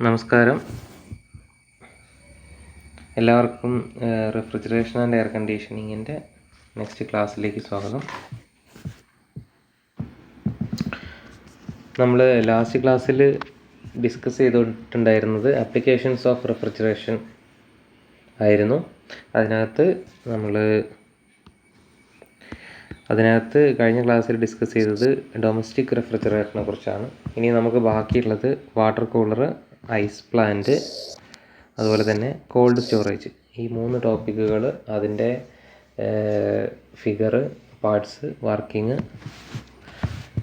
നമസ്കാരം. എല്ലാവർക്കും refrigeration and air കണ്ടീഷനിങ്ങിൻ്റെ next ക്ലാസ്സിലേക്ക് സ്വാഗതം. നമ്മൾ ലാസ്റ്റ് ക്ലാസ്സിൽ ഡിസ്കസ് ചെയ്തിട്ടുണ്ടായിരുന്നത് ആപ്ലിക്കേഷൻസ് ഓഫ് റെഫ്രിജറേഷൻ ആയിരുന്നു. അതിനകത്ത് കഴിഞ്ഞ ക്ലാസ്സിൽ ഡിസ്കസ് ചെയ്തത് ഡൊമസ്റ്റിക് റെഫ്രിജറേറ്ററിനെ കുറിച്ചാണ്. ഇനി നമുക്ക് ബാക്കിയുള്ളത് വാട്ടർ കൂളർ, ഐസ് പ്ലാന്റ്, അതുപോലെ തന്നെ കോൾഡ് സ്റ്റോറേജ്. ഈ 3 ടോപ്പിക്കുകൾ, അതിൻ്റെ ഫിഗറ്, പാർട്സ്, വർക്കിംഗ്.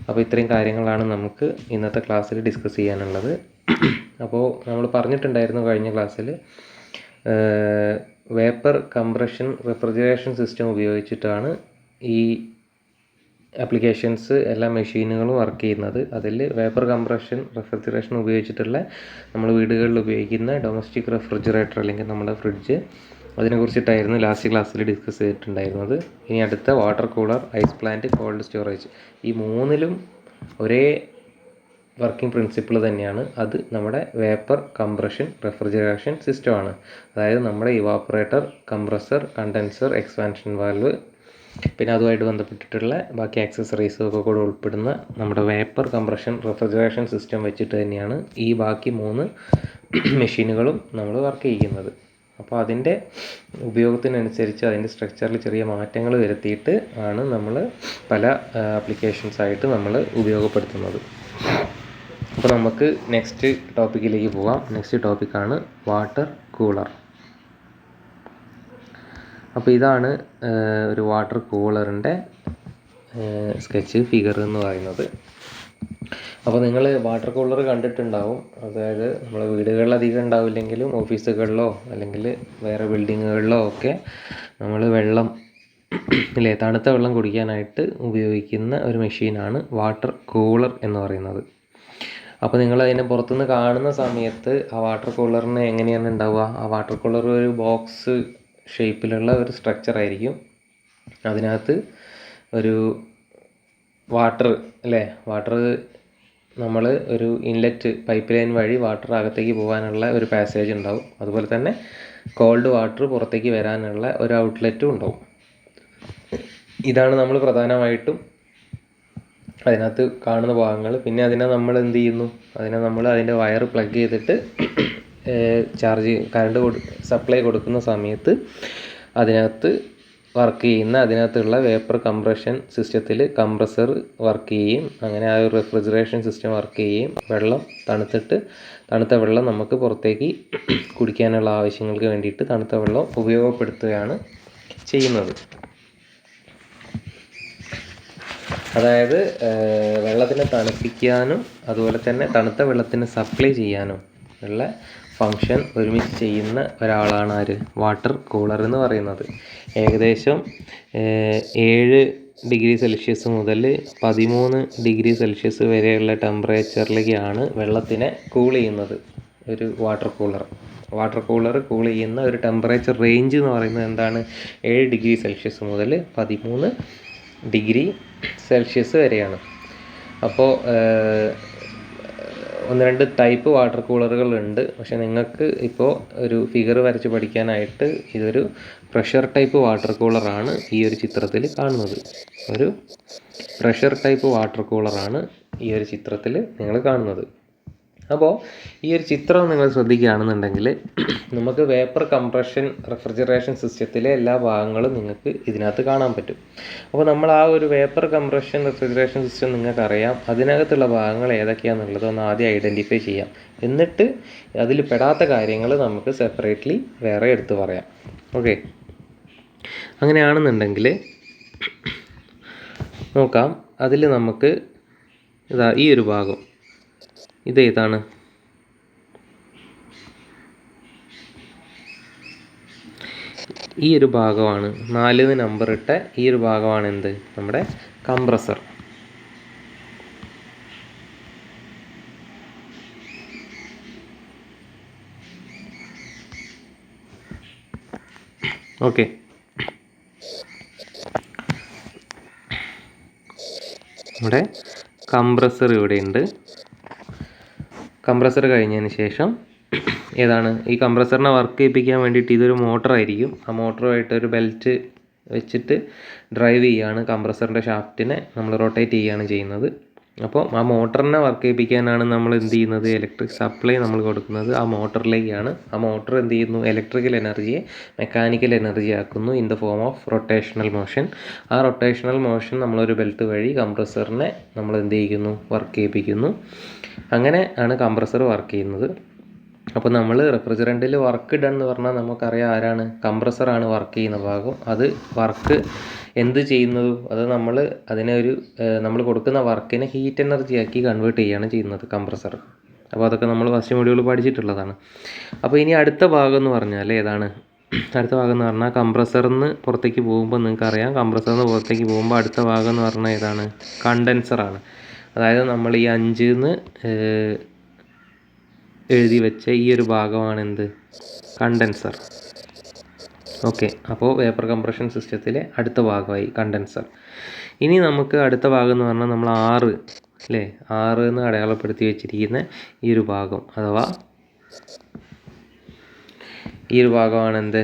അപ്പോൾ ഇത്രയും കാര്യങ്ങളാണ് നമുക്ക് ഇന്നത്തെ ക്ലാസ്സിൽ ഡിസ്കസ് ചെയ്യാനുള്ളത്. അപ്പോൾ നമ്മൾ പറഞ്ഞിട്ടുണ്ടായിരുന്നു കഴിഞ്ഞ ക്ലാസ്സിൽ വേപ്പർ കംപ്രഷൻ റെഫ്രിജറേഷൻ സിസ്റ്റം ഉപയോഗിച്ചിട്ടാണ് ഈ ആപ്ലിക്കേഷൻസ് എല്ലാ മെഷീനുകളും വർക്ക് ചെയ്യുന്നത്. അതിൽ വേപ്പർ കംപ്രഷൻ റെഫ്രിജറേഷൻ ഉപയോഗിച്ചിട്ടുള്ള നമ്മൾ വീടുകളിൽ ഉപയോഗിക്കുന്ന ഡൊമസ്റ്റിക് റെഫ്രിജറേറ്റർ അല്ലെങ്കിൽ നമ്മുടെ ഫ്രിഡ്ജ്, അതിനെക്കുറിച്ചിട്ടായിരുന്നു ലാസ്റ്റ് ക്ലാസ്സിൽ ഡിസ്കസ് ചെയ്തിട്ടുണ്ടായിരുന്നത്. ഇനി അടുത്ത water cooler, ice plant, cold storage. ഈ 3ലും ഒരേ വർക്കിംഗ് പ്രിൻസിപ്പിൾ തന്നെയാണ്. അത് നമ്മുടെ വേപ്പർ കംപ്രഷൻ റെഫ്രിജറേഷൻ സിസ്റ്റമാണ്. അതായത് നമ്മുടെ evaporator, compressor, condenser, expansion valve, പിന്നെ അതുമായിട്ട് ബന്ധപ്പെട്ടിട്ടുള്ള ബാക്കി ആക്സസറീസൊക്കെ കൂടെ ഉൾപ്പെടുന്ന നമ്മുടെ വേപ്പർ കംപ്രഷൻ റെഫ്രിജറേഷൻ സിസ്റ്റം വെച്ചിട്ട് തന്നെയാണ് ഈ ബാക്കി 3 മെഷീനുകളും നമ്മൾ വർക്ക് ചെയ്യുന്നത്. അപ്പോൾ അതിൻ്റെ ഉപയോഗത്തിനനുസരിച്ച് അതിൻ്റെ സ്ട്രക്ചറിൽ ചെറിയ മാറ്റങ്ങൾ വരുത്തിയിട്ട് ആണ് നമ്മൾ പല ആപ്ലിക്കേഷൻസായിട്ട് നമ്മൾ ഉപയോഗപ്പെടുത്തുന്നത്. അപ്പോൾ നമുക്ക് നെക്സ്റ്റ് ടോപ്പിക്കിലേക്ക് പോകാം. നെക്സ്റ്റ് ടോപ്പിക്കാണ് വാട്ടർ കൂളർ. അപ്പോൾ ഇതാണ് ഒരു വാട്ടർ കൂളറിൻ്റെ സ്കെച്ച് ഫിഗർ എന്ന് പറയുന്നത്. അപ്പോൾ നിങ്ങൾ വാട്ടർ കൂളർ കണ്ടിട്ടുണ്ടാവും. അതായത് നമ്മളെ വീടുകളിൽ അധികം ഉണ്ടാവില്ലെങ്കിലും ഓഫീസുകളിലോ അല്ലെങ്കിൽ വേറെ ബിൽഡിങ്ങുകളിലോ ഒക്കെ നമ്മൾ വെള്ളം തണുത്ത വെള്ളം കുടിക്കാനായിട്ട് ഉപയോഗിക്കുന്ന ഒരു മെഷീനാണ് വാട്ടർ കൂളർ എന്ന് പറയുന്നത്. അപ്പോൾ നിങ്ങൾ അതിനെ പുറത്തുനിന്ന് കാണുന്ന സമയത്ത് ആ വാട്ടർ കൂളറിന് എങ്ങനെയാണ് ഉണ്ടാവുക? ആ വാട്ടർ കൂളർ ഒരു ബോക്സ് ഷേപ്പിലുള്ള ഒരു സ്ട്രക്ചർ ആയിരിക്കും. അതിനകത്ത് ഒരു വാട്ടർ നമ്മൾ ഒരു ഇൻലെറ്റ് പൈപ്പ് ലൈൻ വഴി വാട്ടർ അകത്തേക്ക് പോകാനുള്ള ഒരു പാസേജ് ഉണ്ടാവും. അതുപോലെ തന്നെ കോൾഡ് വാട്ടർ പുറത്തേക്ക് വരാനുള്ള ഒരു ഔട്ട്ലെറ്റും ഉണ്ടാവും. ഇതാണ് നമ്മൾ പ്രധാനമായിട്ടും അതിനകത്ത് കാണുന്ന ഭാഗങ്ങൾ. പിന്നെ അതിനെ നമ്മൾ എന്ത് ചെയ്യുന്നു? അതിൻ്റെ വയർ പ്ലഗ് ചെയ്തിട്ട് കറണ്ട് സപ്ലൈ കൊടുക്കുന്ന സമയത്ത് അതിനകത്ത് വർക്ക് ചെയ്യുന്ന അതിനകത്തുള്ള വേപ്പർ കംപ്രഷൻ സിസ്റ്റത്തിൽ കംപ്രസർ വർക്ക് ചെയ്യും. അങ്ങനെ ആ ഒരു റെഫ്രിജറേഷൻ സിസ്റ്റം വർക്ക് ചെയ്യും. വെള്ളം തണുത്ത വെള്ളം നമുക്ക് പുറത്തേക്ക് കുടിക്കാനുള്ള ആവശ്യങ്ങൾക്ക് വേണ്ടിയിട്ട് തണുത്ത വെള്ളം ഉപയോഗപ്പെടുത്തുകയാണ് ചെയ്യുന്നത്. അതായത് വെള്ളത്തിനെ തണുപ്പിക്കാനും അതുപോലെ തന്നെ തണുത്ത വെള്ളത്തിന് സപ്ലൈ ചെയ്യാനും ഉള്ള ഫങ്ഷൻ ഒരുമിച്ച് ചെയ്യുന്ന ഒരാളാണ് ആര്? വാട്ടർ കൂളർ എന്ന് പറയുന്നത്. ഏകദേശം 7 ഡിഗ്രി സെൽഷ്യസ് മുതൽ 13 ഡിഗ്രി സെൽഷ്യസ് വരെയുള്ള ടെമ്പറേച്ചറിലേക്കാണ് വെള്ളത്തിനെ കൂൾ ചെയ്യുന്നത് ഒരു വാട്ടർ കൂളർ കൂൾ ചെയ്യുന്ന ഒരു ടെമ്പറേച്ചർ റേഞ്ച് എന്ന് പറയുന്നത് എന്താണ്? 7 ഡിഗ്രി സെൽഷ്യസ് മുതൽ 13 ഡിഗ്രി സെൽഷ്യസ് വരെയാണ്. അപ്പോൾ 1-2 ടൈപ്പ് വാട്ടർ കൂളറുകളുണ്ട്. പക്ഷേ നിങ്ങൾക്ക് ഇപ്പോൾ ഒരു ഫിഗർ വരച്ച് പഠിക്കാനായിട്ട് ഇതൊരു പ്രഷർ ടൈപ്പ് വാട്ടർ കൂളറാണ് ഈ ഒരു ചിത്രത്തിൽ കാണുന്നത്. ഒരു പ്രഷർ ടൈപ്പ് വാട്ടർ കൂളറാണ് ഈ ഒരു ചിത്രത്തിൽ നിങ്ങൾ കാണുന്നത്. അപ്പോൾ ഈ ഒരു ചിത്രം നിങ്ങൾ ശ്രദ്ധിക്കുകയാണെന്നുണ്ടെങ്കിൽ നമുക്ക് വേപ്പർ കംപ്രഷൻ റെഫ്രിജറേഷൻ സിസ്റ്റത്തിലെ എല്ലാ ഭാഗങ്ങളും നിങ്ങൾക്ക് ഇതിനകത്ത് കാണാൻ പറ്റും. അപ്പോൾ നമ്മൾ ആ ഒരു വേപ്പർ കംപ്രഷൻ റെഫ്രിജറേഷൻ സിസ്റ്റം നിങ്ങൾക്കറിയാം. അതിനകത്തുള്ള ഭാഗങ്ങൾ ഏതൊക്കെയാണെന്നുള്ളത് ഒന്ന് ആദ്യം ഐഡൻറ്റിഫൈ ചെയ്യാം. എന്നിട്ട് അതിൽ പെടാത്ത കാര്യങ്ങൾ നമുക്ക് സെപ്പറേറ്റ്ലി വേറെ എടുത്ത് പറയാം. ഓക്കെ, അങ്ങനെയാണെന്നുണ്ടെങ്കിൽ നോക്കാം. അതിൽ നമുക്ക് ഈ ഒരു ഭാഗം ഇതേതാണ്? ഈ ഒരു ഭാഗമാണ് 4 നമ്പർ ഇട്ട ഈ ഒരു ഭാഗമാണ് എന്ത്? നമ്മുടെ കംപ്രസർ. ഓക്കെ, നമ്മുടെ കംപ്രസർ ഇവിടെയുണ്ട്. കംപ്രസർ കഴിഞ്ഞതിന് ശേഷം ഏതാണ് ഈ കംപ്രസറിനെ വർക്ക് ചെയ്യിപ്പിക്കാൻ വേണ്ടിയിട്ട് ഇതൊരു മോട്ടറായിരിക്കും. ആ മോട്ടറുമായിട്ട് ഒരു ബെൽറ്റ് വെച്ചിട്ട് ഡ്രൈവ് ചെയ്യുകയാണ്, കംപ്രസറിൻ്റെ ഷാഫ്റ്റിനെ നമ്മൾ റൊട്ടേറ്റ് ചെയ്യുകയാണ് ചെയ്യുന്നത്. അപ്പോൾ ആ മോട്ടറിനെ വർക്ക് ചെയ്യിപ്പിക്കാനാണ് നമ്മൾ എന്ത് ചെയ്യുന്നത്, ഇലക്ട്രിക് സപ്ലൈ നമ്മൾ കൊടുക്കുന്നത് ആ മോട്ടറിലേക്കാണ്. ആ മോട്ടർ എന്ത് ചെയ്യുന്നു, ഇലക്ട്രിക്കൽ എനർജിയെ മെക്കാനിക്കൽ എനർജി ആക്കുന്നു in the form of rotational motion. ആ റൊട്ടേഷണൽ മോഷൻ നമ്മളൊരു ബെൽറ്റ് വഴി കംപ്രസറിനെ നമ്മൾ എന്ത് ചെയ്യിക്കുന്നു, വർക്ക് ചെയ്യിപ്പിക്കുന്നു. അങ്ങനെ ആണ് കംപ്രസർ വർക്ക് ചെയ്യുന്നത്. അപ്പോൾ നമ്മൾ റെഫ്രിജറൻറ്റിൽ വർക്ക് ഡൺ എന്ന് പറഞ്ഞാൽ നമുക്കറിയാം ആരാണ്, കംപ്രസറാണ് വർക്ക് ചെയ്യുന്ന ഭാഗം. അത് വർക്ക് എന്ത് ചെയ്യുന്നത്, അത് നമ്മൾ കൊടുക്കുന്ന വർക്കിനെ ഹീറ്റ് എനർജി ആക്കി കൺവേർട്ട് ചെയ്യുകയാണ് ചെയ്യുന്നത് കംപ്രസർ. അപ്പോൾ അതൊക്കെ നമ്മൾ ഫസ്റ്റ് മൊഡ്യൂൾ പഠിച്ചിട്ടുള്ളതാണ്. അപ്പോൾ ഇനി അടുത്ത ഭാഗം എന്ന് പറഞ്ഞാൽ ഏതാണ്, അടുത്ത ഭാഗം എന്ന് പറഞ്ഞാൽ കംപ്രസറിന്ന് പുറത്തേക്ക് പോകുമ്പോൾ നിങ്ങൾക്കറിയാം, കംപ്രസറിന്ന് പുറത്തേക്ക് പോകുമ്പോൾ അടുത്ത ഭാഗം എന്ന് പറഞ്ഞാൽ ഏതാണ്, കണ്ടൻസറാണ്. അതായത് നമ്മൾ ഈ 5 എഴുതി വെച്ച ഈ ഒരു ഭാഗമാണ് എന്ത്, കണ്ടൻസർ. ഓക്കെ, അപ്പോൾ വേപ്പർ കംപ്രഷൻ സിസ്റ്റത്തിലെ അടുത്ത ഭാഗമായി കണ്ടൻസർ. ഇനി നമുക്ക് അടുത്ത ഭാഗം എന്ന് പറഞ്ഞാൽ നമ്മൾ 6 അല്ലേ, 6 എന്ന് അടയാളപ്പെടുത്തി വെച്ചിരിക്കുന്ന ഈ ഒരു ഭാഗം, അഥവാ ഈ ഒരു ഭാഗമാണ് എന്ത്,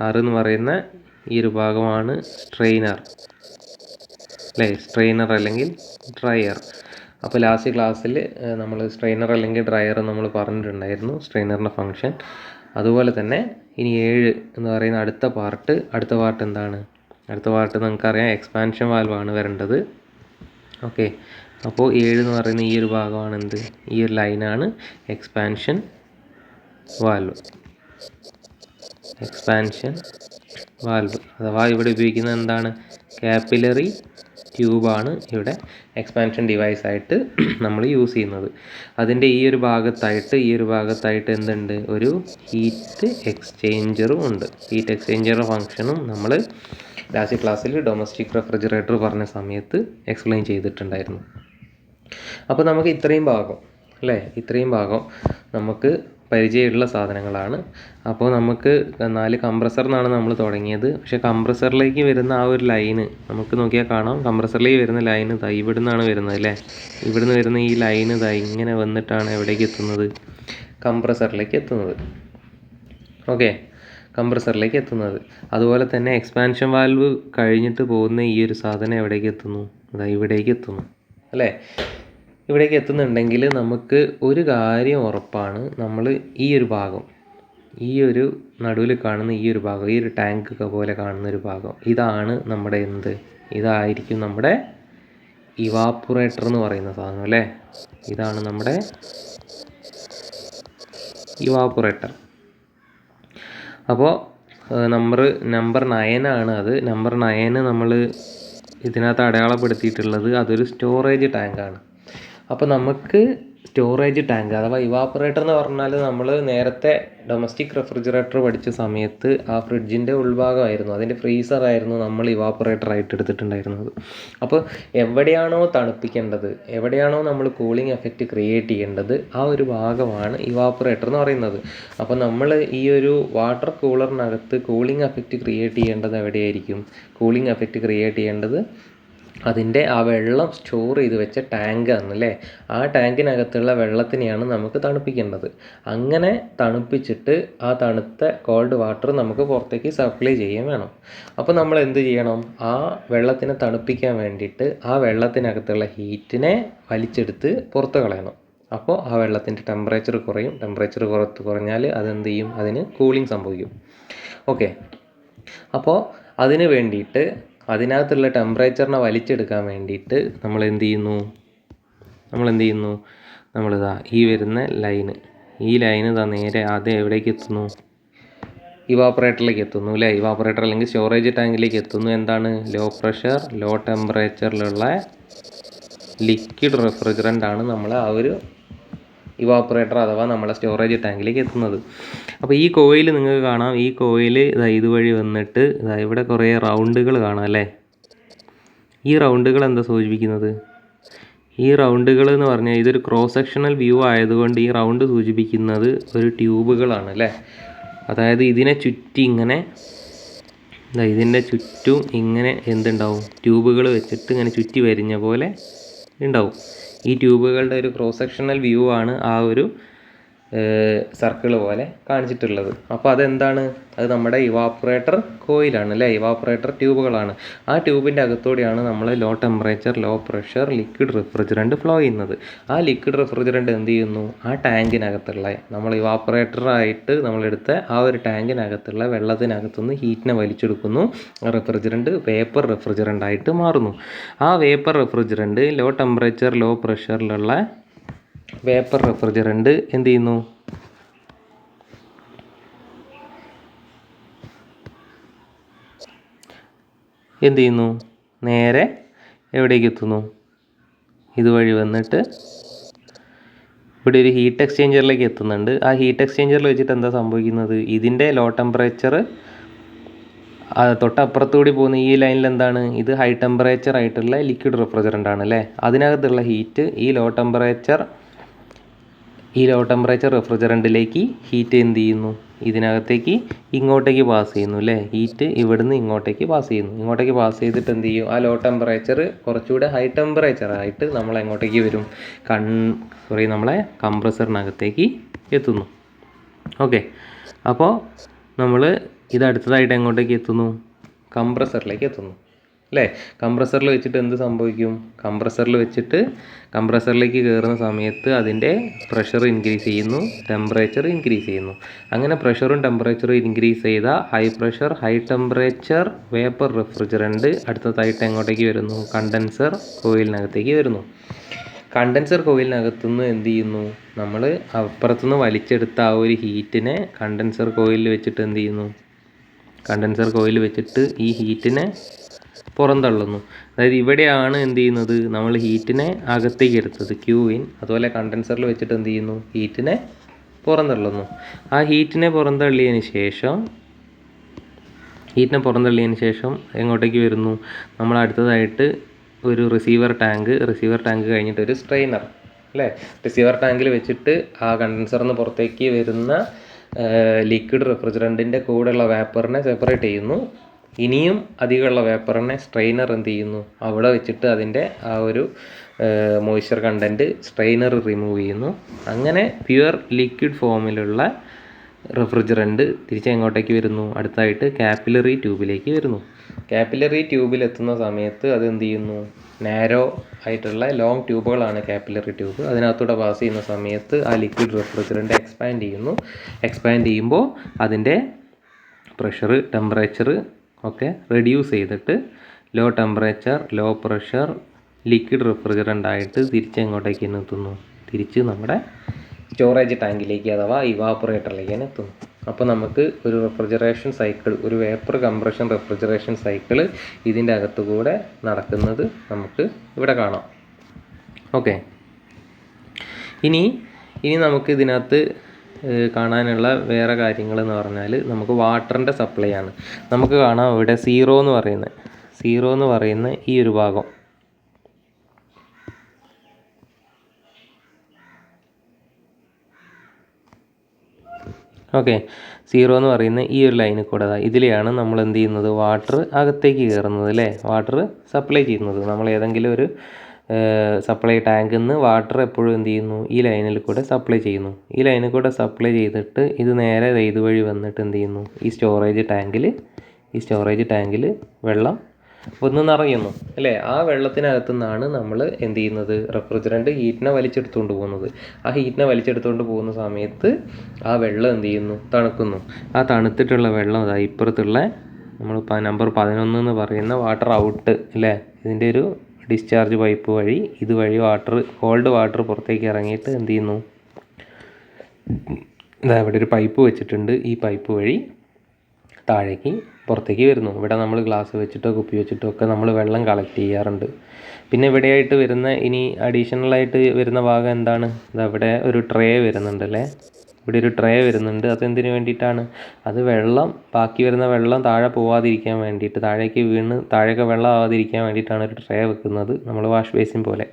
6 എന്ന് പറയുന്ന ഈ ഒരു ഭാഗമാണ് സ്ട്രെയിനർ അല്ലേ, സ്ട്രെയിനർ അല്ലെങ്കിൽ ഡ്രയർ. അപ്പോൾ ലാസ്റ്റ് ക്ലാസ്സിൽ നമ്മൾ സ്ട്രെയിനർ അല്ലെങ്കിൽ ഡ്രയർ നമ്മൾ പറഞ്ഞിട്ടുണ്ടായിരുന്നു, സ്ട്രെയിനറിൻ്റെ ഫങ്ഷൻ. അതുപോലെ തന്നെ ഇനി 7 എന്ന് പറയുന്ന അടുത്ത പാർട്ട് എന്താണ്, അടുത്ത പാർട്ട് നിങ്ങൾക്കറിയാം എക്സ്പാൻഷൻ വാൽവാണ് വരേണ്ടത്. ഓക്കെ, അപ്പോൾ 7 എന്ന് പറയുന്ന ഈ ഒരു ഭാഗമാണ് എന്ത്, ഈ ഒരു ലൈനാണ് എക്സ്പാൻഷൻ വാൽവ്. എക്സ്പാൻഷൻ വാൽവ് അഥവാ ഇവിടെ ഉപയോഗിക്കുന്നത് എന്താണ്, കാപ്പിലറി ട്യൂബാണ് ഇവിടെ എക്സ്പാൻഷൻ ഡിവൈസായിട്ട് നമ്മൾ യൂസ് ചെയ്യുന്നത്. അതിൻ്റെ ഈ ഒരു ഭാഗത്തായിട്ട് എന്തുണ്ട്, ഒരു ഹീറ്റ് എക്സ്ചേഞ്ചറും ഉണ്ട്. ഹീറ്റ് എക്സ്ചേഞ്ചറുടെ ഫങ്ഷനും നമ്മൾ ലാസ്റ്റ് ക്ലാസ്സിൽ ഡൊമസ്റ്റിക് റെഫ്രിജറേറ്റർ പറഞ്ഞ സമയത്ത് എക്സ്പ്ലെയിൻ ചെയ്തിട്ടുണ്ടായിരുന്നു. അപ്പോൾ നമുക്ക് ഇത്രയും ഭാഗം നമുക്ക് പരിചയമുള്ള സാധനങ്ങളാണ്. അപ്പോൾ നമുക്ക് 4 കംപ്രസർ എന്നാണ് നമ്മൾ തുടങ്ങിയത്. പക്ഷേ കംപ്രസറിലേക്ക് വരുന്ന ആ ഒരു ലൈന് നമുക്ക് നോക്കിയാൽ കാണാം, കംപ്രസറിലേക്ക് വരുന്ന ലൈന് ഇവിടെ നിന്നാണ് വരുന്നത് അല്ലേ. ഇവിടുന്ന് വരുന്ന ഈ ലൈന് ഇങ്ങനെ വന്നിട്ടാണ് എവിടേക്ക് എത്തുന്നത്, കംപ്രസറിലേക്ക് എത്തുന്നത്. ഓക്കെ, കംപ്രസറിലേക്ക് എത്തുന്നത്. അതുപോലെ തന്നെ എക്സ്പാൻഷൻ വാൽവ് കഴിഞ്ഞിട്ട് പോകുന്ന ഈ ഒരു സാധനം എവിടേക്ക് എത്തുന്നു, ഇവിടേക്ക് എത്തുന്നു അല്ലേ. ഇവിടേക്ക് എത്തുന്നുണ്ടെങ്കിൽ നമുക്ക് ഒരു കാര്യം ഉറപ്പാണ്, നമ്മൾ ഈ ഒരു ഭാഗം, ഈ ഒരു നടുവിൽ കാണുന്ന ഈ ഒരു ഭാഗം, ഈ ഒരു ടാങ്ക് പോലെ കാണുന്ന ഒരു ഭാഗം, ഇതാണ് നമ്മുടെ ഇതായിരിക്കും നമ്മുടെ ഇവാപ്പറേറ്റർ എന്ന് പറയുന്ന സാധനം അല്ലേ. ഇതാണ് നമ്മുടെ ഇവാപ്പറേറ്റർ. അപ്പോൾ നമ്പർ 9 ആണ് അത്. നമ്പർ 9 നമ്മൾ ഇതിനകത്ത് അടയാളപ്പെടുത്തിയിട്ടുള്ളത് അതൊരു സ്റ്റോറേജ് ടാങ്കാണ്. അപ്പോൾ നമുക്ക് സ്റ്റോറേജ് ടാങ്ക് അഥവാ ഇവാപ്പറേറ്റർ എന്ന് പറഞ്ഞാൽ നമ്മൾ നേരത്തെ ഡൊമസ്റ്റിക് റെഫ്രിജറേറ്റർ പഠിച്ച സമയത്ത് ആ ഫ്രിഡ്ജിൻ്റെ ഉൾഭാഗമായിരുന്നു, അതിൻ്റെ ഫ്രീസറായിരുന്നു നമ്മൾ ഇവാപ്പറേറ്ററായിട്ട് എടുത്തിട്ടുണ്ടായിരുന്നത്. അപ്പോൾ എവിടെയാണോ തണുപ്പിക്കേണ്ടത്, എവിടെയാണോ നമ്മൾ കൂളിംഗ് എഫക്റ്റ് ക്രിയേറ്റ് ചെയ്യേണ്ടത്, ആ ഒരു ഭാഗമാണ് ഇവാപ്പറേറ്റർ എന്ന് പറയുന്നത്. അപ്പോൾ നമ്മൾ ഈ ഒരു വാട്ടർ കൂളറിനകത്ത് കൂളിംഗ് എഫക്റ്റ് ക്രിയേറ്റ് ചെയ്യേണ്ടത് എവിടെയായിരിക്കും, കൂളിംഗ് എഫക്റ്റ് ക്രിയേറ്റ് ചെയ്യേണ്ടത് അതിൻ്റെ ആ വെള്ളം സ്റ്റോർ ചെയ്ത് വെച്ച ടാങ്കാണ് അല്ലേ. ആ ടാങ്കിനകത്തുള്ള വെള്ളത്തിനെയാണ് നമുക്ക് തണുപ്പിക്കേണ്ടത്. അങ്ങനെ തണുപ്പിച്ചിട്ട് ആ തണുത്ത കോൾഡ് വാട്ടർ നമുക്ക് പുറത്തേക്ക് സപ്ലൈ ചെയ്യാൻ വേണം. അപ്പോൾ നമ്മൾ എന്ത് ചെയ്യണം, ആ വെള്ളത്തിനെ തണുപ്പിക്കാൻ വേണ്ടിയിട്ട് ആ വെള്ളത്തിനകത്തുള്ള ഹീറ്റിനെ വലിച്ചെടുത്ത് പുറത്ത് കളയണം. അപ്പോൾ ആ വെള്ളത്തിൻ്റെ ടെമ്പറേച്ചർ കുറയും. ടെമ്പറേച്ചർ കുറഞ്ഞാൽ അതെന്ത് ചെയ്യും, അതിന് കൂളിംഗ് സംഭവിക്കും. ഓക്കെ, അപ്പോൾ അതിന് വേണ്ടിയിട്ട് അതിനകത്തുള്ള ടെമ്പറേച്ചറിനെ വലിച്ചെടുക്കാൻ വേണ്ടിയിട്ട് നമ്മൾ എന്ത് ചെയ്യുന്നു, നമ്മളിതാ ഈ വരുന്ന ഈ ലൈന് നേരെ ആദ്യം എവിടേക്ക് എത്തുന്നു, ഇവാപ്പറേറ്ററിലേക്ക് എത്തുന്നു അല്ലേ. ഇവാപ്പറേറ്റർ അല്ലെങ്കിൽ സ്റ്റോറേജ് ടാങ്കിലേക്ക് എത്തുന്നു. എന്താണ്, ലോ പ്രഷർ ലോ ടെമ്പറേച്ചറിലുള്ള ലിക്വിഡ് റെഫ്രിജറൻ്റ് ആണ് നമ്മൾ ആ ഒരു ഇവാപ്പറേറ്റർ അഥവാ നമ്മളെ സ്റ്റോറേജ് ടാങ്കിലേക്ക് എത്തുന്നത്. അപ്പോൾ ഈ കോയിൽ നിങ്ങൾക്ക് കാണാം, ഈ കോയിൽ ഇതുവഴി വന്നിട്ട് ഇവിടെ കുറേ റൗണ്ടുകൾ കാണാം അല്ലേ. ഈ റൗണ്ടുകൾ എന്താ സൂചിപ്പിക്കുന്നത്, ഈ റൗണ്ടുകൾ എന്ന് പറഞ്ഞാൽ ഇതൊരു ക്രോസ് സെക്ഷണൽ വ്യൂ ആയതുകൊണ്ട് ഈ റൗണ്ട് സൂചിപ്പിക്കുന്നത് ഒരു ട്യൂബുകളാണ് അല്ലേ. അതായത് ഇതിനെ ചുറ്റി ഇങ്ങനെ ഇതിൻ്റെ ചുറ്റും ഇങ്ങനെ എന്തുണ്ടാവും, ട്യൂബുകൾ വെച്ചിട്ട് ഇങ്ങനെ ചുറ്റി വരിഞ്ഞ പോലെ ഉണ്ടാവും. ഈ ട്യൂബുകളുടെ ഒരു ക്രോസ് സെക്ഷണൽ വ്യൂ ആണ് ആ ഒരു സർക്കിൾ പോലെ കാണിച്ചിട്ടുള്ളത്. അപ്പോൾ അതെന്താണ്? അത് നമ്മുടെ ഇവാപ്പറേറ്റർ കോയിലാണ് അല്ലേ, ഇവാപ്പറേറ്റർ ട്യൂബുകളാണ്. ആ ട്യൂബിൻ്റെ അകത്തൂടെയാണ് നമ്മൾ low temperature low pressure liquid refrigerant flow ചെയ്യുന്നത്. ആ ലിക്വിഡ് റെഫ്രിജറൻറ്റ് എന്ത് ചെയ്യുന്നു? ആ ടാങ്കിനകത്തുള്ള നമ്മൾ ഇവാപ്പറേറ്ററായിട്ട് നമ്മളെടുത്ത ആ ഒരു ടാങ്കിനകത്തുള്ള വെള്ളത്തിനകത്തുനിന്ന് ഹീറ്റിനെ വലിച്ചെടുക്കുന്നു. റെഫ്രിജറൻറ്റ് വേപ്പർ റെഫ്രിജറൻ്റ് ആയിട്ട് മാറുന്നു. ആ vapour refrigerant low temperature low പ്രഷറിലുള്ള വേപ്പർ റെഫ്രിജറൻറ്റ് എന്ത് ചെയ്യുന്നു? നേരെ എവിടേക്ക് എത്തുന്നു? ഇതുവഴി വന്നിട്ട് ഇവിടെ ഒരു ഹീറ്റ് എക്സ്ചേഞ്ചറിലേക്ക് എത്തുന്നുണ്ട്. ആ ഹീറ്റ് എക്സ്ചേഞ്ചറിൽ വെച്ചിട്ട് എന്താ സംഭവിക്കുന്നത്? ഇതിൻ്റെ ലോ ടെമ്പറേച്ചർ തൊട്ടപ്പുറത്തുകൂടി പോകുന്ന ഈ ലൈനിൽ എന്താണ്? ഇത് ഹൈ ടെമ്പറേച്ചർ ആയിട്ടുള്ള ലിക്വിഡ് റെഫ്രിജറൻ്റ് ആണ് അല്ലേ. അതിനകത്തുള്ള ഹീറ്റ് ഈ ലോ ടെമ്പറേച്ചർ റെഫ്രിജറൻറ്റിലേക്ക് ഹീറ്റ് എന്ത് ചെയ്യുന്നു? ഇതിനകത്തേക്ക് ഇങ്ങോട്ടേക്ക് പാസ് ചെയ്യുന്നു അല്ലേ. ഹീറ്റ് ഇവിടുന്ന് ഇങ്ങോട്ടേക്ക് പാസ് ചെയ്യുന്നു. ഇങ്ങോട്ടേക്ക് പാസ് ചെയ്തിട്ട് എന്ത് ചെയ്യും? ആ ലോ ടെമ്പറേച്ചർ കുറച്ചുകൂടെ ഹൈ ടെമ്പറേച്ചർ ആയിട്ട് നമ്മൾ എങ്ങോട്ടേക്ക് വരും? നമ്മളെ കംപ്രസറിനകത്തേക്ക് എത്തുന്നു. ഓക്കെ, അപ്പോൾ നമ്മൾ ഇതടുത്തതായിട്ട് എങ്ങോട്ടേക്ക് എത്തുന്നു? കംപ്രസറിലേക്ക് എത്തുന്നു അല്ലേ. കംപ്രസറിൽ വെച്ചിട്ട് എന്ത് സംഭവിക്കും? കംപ്രസറിലേക്ക് കയറുന്ന സമയത്ത് അതിൻ്റെ പ്രഷർ ഇൻക്രീസ് ചെയ്യുന്നു, ടെമ്പറേച്ചർ ഇൻക്രീസ് ചെയ്യുന്നു. അങ്ങനെ പ്രഷറും ടെമ്പറേച്ചറും ഇൻക്രീസ് ചെയ്ത high pressure high temperature vapour refrigerant അടുത്തതായിട്ട് എങ്ങോട്ടേക്ക് വരുന്നു? കണ്ടൻസർ കോയിലിനകത്തേക്ക് വരുന്നു. കണ്ടൻസർ കോയിലിനകത്തുനിന്ന് എന്ത് ചെയ്യുന്നു? നമ്മൾ അപ്പുറത്തുനിന്ന് വലിച്ചെടുത്ത ആ ഒരു ഹീറ്റിനെ കണ്ടൻസർ കോയിലിൽ വെച്ചിട്ട് എന്ത് ചെയ്യുന്നു? കണ്ടൻസർ കോയിൽ വെച്ചിട്ട് ഈ ഹീറ്റിനെ പുറന്തള്ളുന്നു. അതായത് ഇവിടെയാണ് എന്ത് ചെയ്യുന്നത്? നമ്മൾ ഹീറ്റിനെ അകത്തേക്ക് എടുത്തത് Q-in. അതുപോലെ കണ്ടൻസറിൽ വെച്ചിട്ട് എന്ത് ചെയ്യുന്നു? ഹീറ്റിനെ പുറന്തള്ളുന്നു. ആ ഹീറ്റിനെ പുറന്തള്ളിയതിന് ശേഷം എങ്ങോട്ടേക്ക് വരുന്നു? നമ്മൾ അടുത്തതായിട്ട് ഒരു റിസീവർ ടാങ്ക് കഴിഞ്ഞിട്ട് ഒരു സ്ട്രെയിനർ അല്ലേ. റിസീവർ ടാങ്കിൽ വെച്ചിട്ട് ആ കണ്ടൻസറിൽ നിന്ന് പുറത്തേക്ക് വരുന്ന ലിക്വിഡ് റെഫ്രിജറൻറ്റിൻ്റെ കൂടെയുള്ള വേപ്പറിനെ സെപ്പറേറ്റ് ചെയ്യുന്നു. ഇനിയും അധികമുള്ള വേപ്പറിനെ സ്ട്രെയിനർ എന്ത് ചെയ്യുന്നു? അവിടെ വെച്ചിട്ട് അതിൻ്റെ ആ ഒരു മോയ്സ്ചർ കണ്ടൻറ്റ് സ്ട്രെയിനർ റിമൂവ് ചെയ്യുന്നു. അങ്ങനെ പ്യുവർ ലിക്വിഡ് ഫോമിലുള്ള റെഫ്രിജറൻറ്റ് തിരിച്ചെങ്ങോട്ടേക്ക് വരുന്നു? അടുത്തായിട്ട് കാപ്പിലറി ട്യൂബിലേക്ക് വരുന്നു. കാപ്പിലറി ട്യൂബിലെത്തുന്ന സമയത്ത് അതെന്ത് ചെയ്യുന്നു? നാരോ ആയിട്ടുള്ള ലോങ് ട്യൂബുകളാണ് കാപ്പിലറി ട്യൂബ്. അതിനകത്തൂടെ പാസ് ചെയ്യുന്ന സമയത്ത് ആ ലിക്വിഡ് റെഫ്രിജറൻറ്റ് എക്സ്പാൻഡ് ചെയ്യുമ്പോൾ അതിൻ്റെ പ്രഷർ ടെമ്പറേച്ചർ ഒക്കെ റെഡ്യൂസ് ചെയ്തിട്ട് low temperature low pressure liquid refrigerant ആയിട്ട് തിരിച്ചെങ്ങോട്ടേക്ക് എത്തുന്നു? തിരിച്ച് നമ്മുടെ സ്റ്റോറേജ് ടാങ്കിലേക്ക് അഥവാ ഇവാപ്പറേറ്ററിലേക്ക് എത്തുന്നു. അപ്പോൾ നമുക്ക് ഒരു റെഫ്രിജറേഷൻ സൈക്കിൾ, ഒരു വേപ്പർ കംപ്രഷൻ റെഫ്രിജറേഷൻ സൈക്കിൾ ഇതിൻ്റെ അകത്തുകൂടെ നടക്കുന്നത് നമുക്ക് ഇവിടെ കാണാം. ഓക്കെ, ഇനി നമുക്ക് ഇതിനകത്ത് കാണാനുള്ള വേറെ കാര്യങ്ങൾ എന്ന് പറഞ്ഞാൽ നമുക്ക് വാട്ടറിൻ്റെ സപ്ലൈ ആണ്. നമുക്ക് കാണാം ഇവിടെ സീറോ എന്ന് പറയുന്ന ഈ ഒരു ഭാഗം, ഓക്കെ, സീറോ എന്ന് പറയുന്ന ഈ ഒരു ലൈനിൽ കൂടെ ഇതിലെയാണ് നമ്മൾ എന്ത് ചെയ്യുന്നത്? വാട്ടർ അകത്തേക്ക് കയറുന്നത് അല്ലേ, വാട്ടർ സപ്ലൈ ചെയ്യുന്നത്. നമ്മൾ ഏതെങ്കിലും ഒരു സപ്ലൈ ടാങ്കിൽ നിന്ന് വാട്ടർ എപ്പോഴും എന്ത് ചെയ്യുന്നു? ഈ ലൈനിൽ കൂടെ സപ്ലൈ ചെയ്യുന്നു. ഈ ലൈനിൽ കൂടെ സപ്ലൈ ചെയ്തിട്ട് ഇത് നേരെ ഇതുവഴി വന്നിട്ട് എന്ത് ചെയ്യുന്നു? ഈ സ്റ്റോറേജ് ടാങ്കിൽ വെള്ളം ഒന്ന് നിറയുന്നു അല്ലേ. ആ വെള്ളത്തിനകത്തു നിന്നാണ് നമ്മൾ എന്ത് ചെയ്യുന്നത്? റെഫ്രിജറൻറ്റ് ഹീറ്റിനെ വലിച്ചെടുത്തുകൊണ്ട് പോകുന്നത്. ആ ഹീറ്റിനെ വലിച്ചെടുത്തുകൊണ്ട് പോകുന്ന സമയത്ത് ആ വെള്ളം എന്ത് ചെയ്യുന്നു? തണുക്കുന്നു. ആ തണുത്തിട്ടുള്ള വെള്ളം ഇപ്പുറത്തുള്ള നമ്മൾ നമ്പർ 11 എന്ന് പറയുന്ന വാട്ടർ ഔട്ട് അല്ലേ, ഇതിൻ്റെ ഒരു ഡിസ്ചാർജ് പൈപ്പ് വഴി ഇതുവഴി കോൾഡ് വാട്ടർ പുറത്തേക്ക് ഇറങ്ങിയിട്ട് എന്ത് ചെയ്യുന്നു? ഇവിടെ ഒരു പൈപ്പ് വെച്ചിട്ടുണ്ട്. ഈ പൈപ്പ് വഴി താഴേക്ക് പുറത്തേക്ക് വരുന്നു. ഇവിടെ നമ്മൾ ഗ്ലാസ് വെച്ചിട്ടോ കുപ്പി വെച്ചിട്ടോ ഒക്കെ നമ്മൾ വെള്ളം കളക്ട് ചെയ്യാറുണ്ട്. പിന്നെ ഇവിടെയായിട്ട് വരുന്ന ഇനി അഡീഷണലായിട്ട് വരുന്ന ഭാഗം എന്താണ്? ഇവിടെ ഒരു ട്രേ വരുന്നുണ്ട് അല്ലേ, ഇവിടെ ഒരു ട്രേ വരുന്നുണ്ട്. അതെന്തിനു വേണ്ടിയിട്ടാണ്? അത് ബാക്കി വരുന്ന വെള്ളം താഴെ പോവാതിരിക്കാൻ വേണ്ടിയിട്ട്, താഴേക്ക് വെള്ളം ആവാതിരിക്കാൻ വേണ്ടിയിട്ടാണ് ഒരു ട്രേ വെക്കുന്നത്, നമ്മൾ വാഷ് ബേസിൻ പോലെ.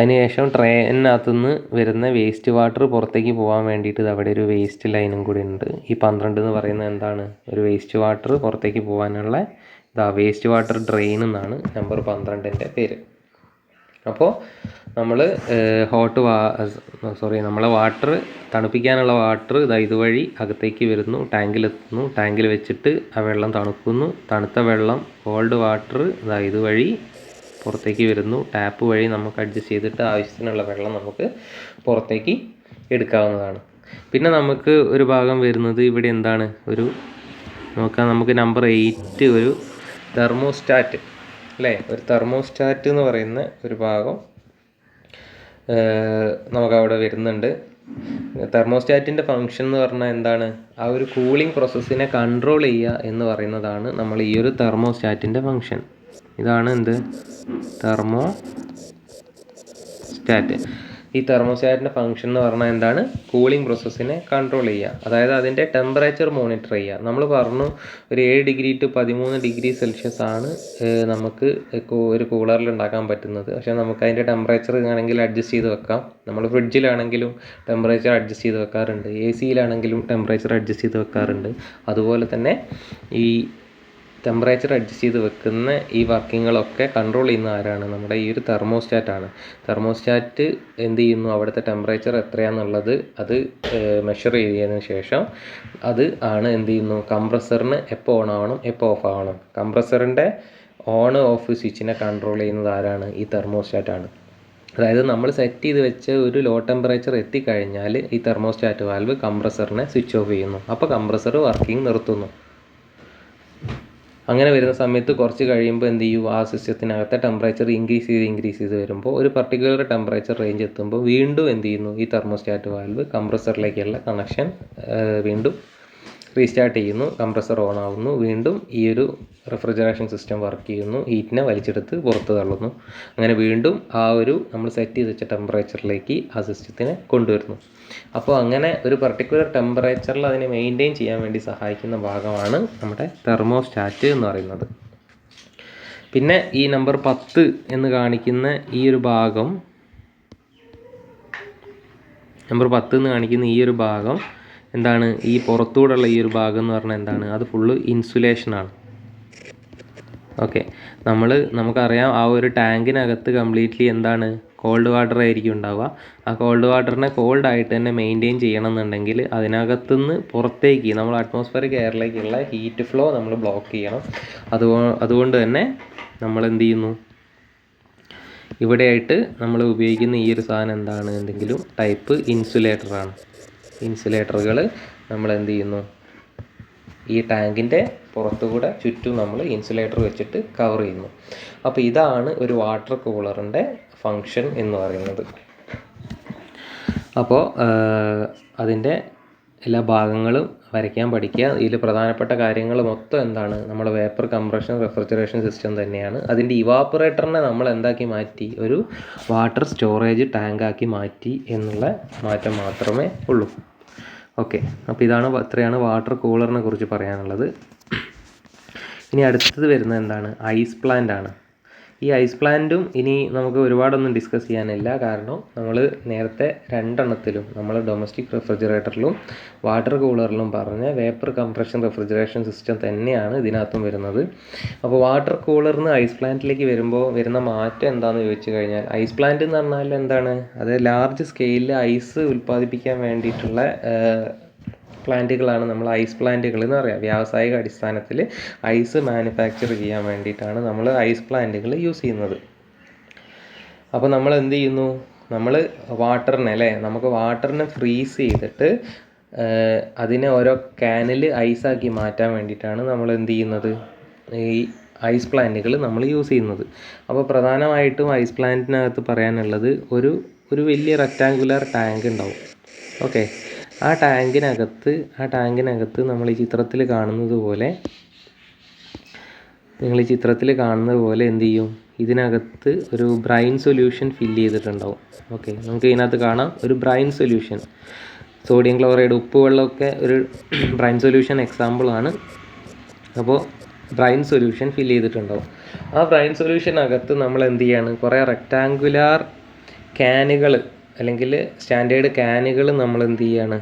അതിനുശേഷം ട്രെയിനകത്തുനിന്ന് വരുന്ന വേസ്റ്റ് വാട്ടർ പുറത്തേക്ക് പോകാൻ വേണ്ടിയിട്ട് അവിടെ ഒരു വേസ്റ്റ് ലൈനും കൂടി ഉണ്ട്. ഈ 12 എന്ന് പറയുന്നത് എന്താണ്? ഒരു വേസ്റ്റ് വാട്ടർ പുറത്തേക്ക് പോകാനുള്ള വേസ്റ്റ് വാട്ടർ ഡ്രെയിൻ എന്നാണ് നമ്പർ 12ൻ്റെ പേര്. അപ്പോൾ നമ്മൾ നമ്മളെ വാട്ടർ തണുപ്പിക്കാനുള്ള വാട്ടർ ഇതുവഴി അകത്തേക്ക് വരുന്നു, ടാങ്കിലെത്തുന്നു, ടാങ്കിൽ വെച്ചിട്ട് ആ വെള്ളം തണുക്കുന്നു. തണുത്ത വെള്ളം കോൾഡ് വാട്ടർ ഇതുവഴി പുറത്തേക്ക് വരുന്നു. ടാപ്പ് വഴി നമുക്ക് അഡ്ജസ്റ്റ് ചെയ്തിട്ട് ആവശ്യത്തിനുള്ള വെള്ളം നമുക്ക് പുറത്തേക്ക് എടുക്കാവുന്നതാണ്. പിന്നെ നമുക്ക് ഒരു ഭാഗം വരുന്നത് ഇവിടെ എന്താണ്, നോക്കാം, നമുക്ക് നമ്പർ 8 ഒരു തെർമോസ്റ്റാറ്റ് അല്ലേ. ഒരു തെർമോസ്റ്റാറ്റ് എന്ന് പറയുന്ന ഒരു ഭാഗം നമുക്കവിടെ വരുന്നുണ്ട്. തെർമോസ്റ്റാറ്റിൻ്റെ ഫങ്ഷൻ എന്ന് പറഞ്ഞാൽ എന്താണ്, ആ ഒരു കൂളിംഗ് പ്രോസസ്സിനെ കൺട്രോൾ ചെയ്യുക എന്ന് പറയുന്നതാണ് നമ്മൾ ഈ ഒരു തെർമോസ്റ്റാറ്റിൻ്റെ ഫങ്ഷൻ. ഇതാണ് തെർമോസ്റ്റാറ്റ്. ഈ തെർമോസ്റ്റാറ്റിൻ്റെ ഫങ്ഷൻ എന്ന് പറഞ്ഞാൽ എന്താണ്, കൂളിംഗ് പ്രോസസ്സിനെ കൺട്രോൾ ചെയ്യുക, അതായത് അതിൻ്റെ ടെമ്പറേച്ചർ മോണിറ്റർ ചെയ്യുക. നമ്മൾ പറഞ്ഞു ഒരു 7 ഡിഗ്രി ടു 13 ഡിഗ്രി സെൽഷ്യസ് ആണ് നമുക്ക് ഒരു കൂളറിൽ ഉണ്ടാക്കാൻ പറ്റുന്നത്. പക്ഷേ നമുക്ക് അതിൻ്റെ ടെമ്പറേച്ചർ ആണെങ്കിൽ അഡ്ജസ്റ്റ് ചെയ്ത് വെക്കാം. നമ്മൾ ഫ്രിഡ്ജിലാണെങ്കിലും ടെമ്പറേച്ചർ അഡ്ജസ്റ്റ് ചെയ്ത് വെക്കാറുണ്ട്, AC-യിലാണെങ്കിലും ടെമ്പറേച്ചർ അഡ്ജസ്റ്റ് ചെയ്ത് വെക്കാറുണ്ട്. അതുപോലെ തന്നെ ഈ ടെമ്പറേച്ചർ അഡ്ജസ്റ്റ് ചെയ്ത് വെക്കുന്ന ഈ വർക്കിങ്ങുകളൊക്കെ കൺട്രോൾ ചെയ്യുന്ന ആരാണ്, നമ്മുടെ ഈ ഒരു തെർമോസ്റ്റാറ്റാണ്. തെർമോസ്റ്റാറ്റ് എന്ത് ചെയ്യുന്നു, അവിടുത്തെ ടെമ്പറേച്ചർ എത്രയാണെന്നുള്ളത് അത് മെഷർ ചെയ്തതിന് ശേഷം അത് ആണ് എന്ത് ചെയ്യുന്നു, കംപ്രസറിന് എപ്പോൾ ഓൺ ആവണം എപ്പോൾ ഓഫ് ആവണം, കംപ്രസറിൻ്റെ ഓൺ ഓഫ് സ്വിച്ചിനെ കൺട്രോൾ ചെയ്യുന്നത് ആരാണ്, ഈ തെർമോസ്റ്റാറ്റാണ്. അതായത് നമ്മൾ സെറ്റ് ചെയ്ത് വെച്ച ഒരു ലോ ടെമ്പറേച്ചർ എത്തിക്കഴിഞ്ഞാൽ ഈ തെർമോസ്റ്റാറ്റ് വാൽവ് കംപ്രസറിനെ സ്വിച്ച് ഓഫ് ചെയ്യുന്നു. അപ്പോൾ കംപ്രസർ വർക്കിംഗ് നിർത്തുന്നു. അങ്ങനെ വരുന്ന സമയത്ത് കുറച്ച് കഴിയുമ്പോൾ എന്ത് ചെയ്യും, ആ സിസ്റ്റത്തിനകത്തെ ടെമ്പറേച്ചർ ഇൻക്രീസ് ചെയ്ത് വരുമ്പോൾ ഒരു പർട്ടിക്കുലർ ടെമ്പറേച്ചർ റേഞ്ച് എത്തുമ്പോൾ വീണ്ടും എന്ത് ചെയ്യുന്നു, ഈ തെർമോസ്റ്റാറ്റ് വാൽവ് കംപ്രസറിലേക്കുള്ള കണക്ഷൻ വീണ്ടും റീസ്റ്റാർട്ട് ചെയ്യുന്നു, കംപ്രസർ ഓൺ ആവുന്നു, വീണ്ടും ഈ ഒരു റെഫ്രിജറേഷൻ സിസ്റ്റം വർക്ക് ചെയ്യുന്നു, ഹീറ്റിനെ വലിച്ചെടുത്ത് പുറത്ത് തള്ളുന്നു. അങ്ങനെ വീണ്ടും ആ ഒരു നമ്മൾ സെറ്റ് ചെയ്ത് വെച്ച ടെമ്പറേച്ചറിലേക്ക് ആ സിസ്റ്റത്തിനെ കൊണ്ടുവരുന്നു. അപ്പോൾ അങ്ങനെ ഒരു പർട്ടിക്കുലർ ടെമ്പറേച്ചറിൽ അതിനെ മെയിൻറ്റെയിൻ ചെയ്യാൻ വേണ്ടി സഹായിക്കുന്ന ഭാഗമാണ് നമ്മുടെ തെർമോസ്റ്റാറ്റ് എന്ന് പറയുന്നത്. പിന്നെ ഈ നമ്പർ 10 എന്ന് കാണിക്കുന്ന ഈ ഒരു ഭാഗം, എന്താണ്, ഈ പുറത്തൂടെയുള്ള ഈ ഒരു ഭാഗം എന്ന് പറഞ്ഞാൽ എന്താണ്, അത് ഫുള്ള് ഇൻസുലേഷനാണ്. ഓക്കെ, നമുക്കറിയാം ആ ഒരു ടാങ്കിനകത്ത് കംപ്ലീറ്റ്ലി എന്താണ്, കോൾഡ് വാട്ടർ ആയിരിക്കും ഉണ്ടാവുക. ആ കോൾഡ് വാട്ടറിനെ കോൾഡ് ആയിട്ട് തന്നെ മെയിൻറ്റെയിൻ ചെയ്യണം എന്നുണ്ടെങ്കിൽ അതിനകത്തുനിന്ന് പുറത്തേക്ക് നമ്മൾ അറ്റ്മോസ്ഫിയറിക് എയറിലേക്കുള്ള ഹീറ്റ് ഫ്ലോ നമ്മൾ ബ്ലോക്ക് ചെയ്യണം. അതുകൊണ്ട് തന്നെ നമ്മൾ എന്ത് ചെയ്യുന്നു, ഇവിടെയായിട്ട് നമ്മൾ ഉപയോഗിക്കുന്ന ഈ ഒരു സാധനം എന്താണ്, എന്തെങ്കിലും ടൈപ്പ് ഇൻസുലേറ്ററാണ്. ഇൻസുലേറ്ററുകൾ നമ്മൾ എന്ത് ചെയ്യുന്നു, ഈ ടാങ്കിൻ്റെ പുറത്തുകൂടെ ചുറ്റും നമ്മൾ ഇൻസുലേറ്റർ വെച്ചിട്ട് കവർ ചെയ്യുന്നു. അപ്പോൾ ഇതാണ് ഒരു വാട്ടർ കൂളറിൻ്റെ ഫങ്ഷൻ എന്ന് പറയുന്നത്. അപ്പോൾ അതിൻ്റെ എല്ലാ ഭാഗങ്ങളും വരയ്ക്കാൻ പഠിക്കുക. ഇതിൽ പ്രധാനപ്പെട്ട കാര്യങ്ങൾ മൊത്തം എന്താണ്, നമ്മുടെ വേപ്പർ കംപ്രഷൻ റെഫ്രിജറേഷൻ സിസ്റ്റം തന്നെയാണ്. അതിൻ്റെ ഇവാപ്പറേറ്ററിനെ നമ്മൾ എന്താക്കി മാറ്റി, ഒരു വാട്ടർ സ്റ്റോറേജ് ടാങ്കാക്കി മാറ്റി എന്നുള്ള മാറ്റം മാത്രമേ ഉള്ളൂ. ഓക്കെ, അപ്പോൾ ഇത്രയാണ് വാട്ടർ കൂളറിനെ കുറിച്ച് പറയാനുള്ളത്. ഇനി അടുത്തത് വരുന്നത് എന്താണ്, ഐസ് പ്ലാന്റ് ആണ്. ഈ ഐസ് പ്ലാന്റും ഇനി നമുക്ക് ഒരുപാടൊന്നും ഡിസ്കസ് ചെയ്യാനില്ല, കാരണം നമ്മൾ നേരത്തെ രണ്ടെണ്ണത്തിലും നമ്മൾ ഡൊമസ്റ്റിക് റെഫ്രിജറേറ്ററിലും വാട്ടർ കൂളറിലും പറഞ്ഞ വേപ്പർ കംപ്രഷൻ റെഫ്രിജറേഷൻ സിസ്റ്റം തന്നെയാണ് ഇതിനകത്തും വരുന്നത്. അപ്പോൾ വാട്ടർ കൂളറിന് ഐസ് പ്ലാന്റിലേക്ക് വരുന്ന മാറ്റം എന്താണെന്ന് ചോദിച്ചു കഴിഞ്ഞാൽ, ഐസ് പ്ലാന്റ് എന്ന് പറഞ്ഞാൽ എന്താണ്, അത് ലാർജ് സ്കെയിലിൽ ഐസ് ഉൽപ്പാദിപ്പിക്കാൻ വേണ്ടിയിട്ടുള്ള പ്ലാന്റുകളാണ് നമ്മൾ ഐസ് പ്ലാന്റുകൾ എന്ന് പറയാം. വ്യാവസായിക അടിസ്ഥാനത്തിൽ ഐസ് മാനുഫാക്ചർ ചെയ്യാൻ വേണ്ടിയിട്ടാണ് നമ്മൾ ഐസ് പ്ലാന്റുകൾ യൂസ് ചെയ്യുന്നത്. അപ്പോൾ നമ്മൾ എന്ത് ചെയ്യുന്നു, നമ്മൾ നമുക്ക് വാട്ടറിനെ ഫ്രീസ് ചെയ്തിട്ട് അതിനെ ഓരോ ക്യാനിൽ ഐസാക്കി മാറ്റാൻ വേണ്ടിയിട്ടാണ് നമ്മൾ എന്ത് ചെയ്യുന്നത്, ഈ ഐസ് പ്ലാന്റുകൾ നമ്മൾ യൂസ് ചെയ്യുന്നത്. അപ്പോൾ പ്രധാനമായിട്ടും ഐസ് പ്ലാന്റിനകത്ത് പറയാനുള്ളത് ഒരു വലിയ റെക്റ്റാങ്കുലർ ടാങ്ക് ഉണ്ടാവും. ഓക്കെ, ആ ടാങ്കിനകത്ത് നമ്മൾ ഈ ചിത്രത്തിൽ കാണുന്നത് പോലെ എന്ത് ചെയ്യും, ഇതിനകത്ത് ഒരു ബ്രൈൻ സൊല്യൂഷൻ ഫില്ല് ചെയ്തിട്ടുണ്ടാവും. ഓക്കെ, നമുക്ക് ഇതിനകത്ത് കാണാം ഒരു ബ്രൈൻ സൊല്യൂഷൻ, സോഡിയം ക്ലോറൈഡ്, ഉപ്പുവെള്ളമൊക്കെ ഒരു ബ്രൈൻ സൊല്യൂഷൻ എക്സാമ്പിളാണ്. അപ്പോൾ ബ്രൈൻ സൊല്യൂഷൻ ഫില്ല് ചെയ്തിട്ടുണ്ടാവും. ആ ബ്രൈൻ സൊല്യൂഷനകത്ത് നമ്മൾ എന്ത് ചെയ്യാണ്, കുറേ റെക്റ്റാങ്കുലാർ ക്യാനുകൾ അല്ലെങ്കിൽ സ്റ്റാൻഡേർഡ് ക്യാനുകൾ നമ്മൾ എന്ത് ചെയ്യാണ്,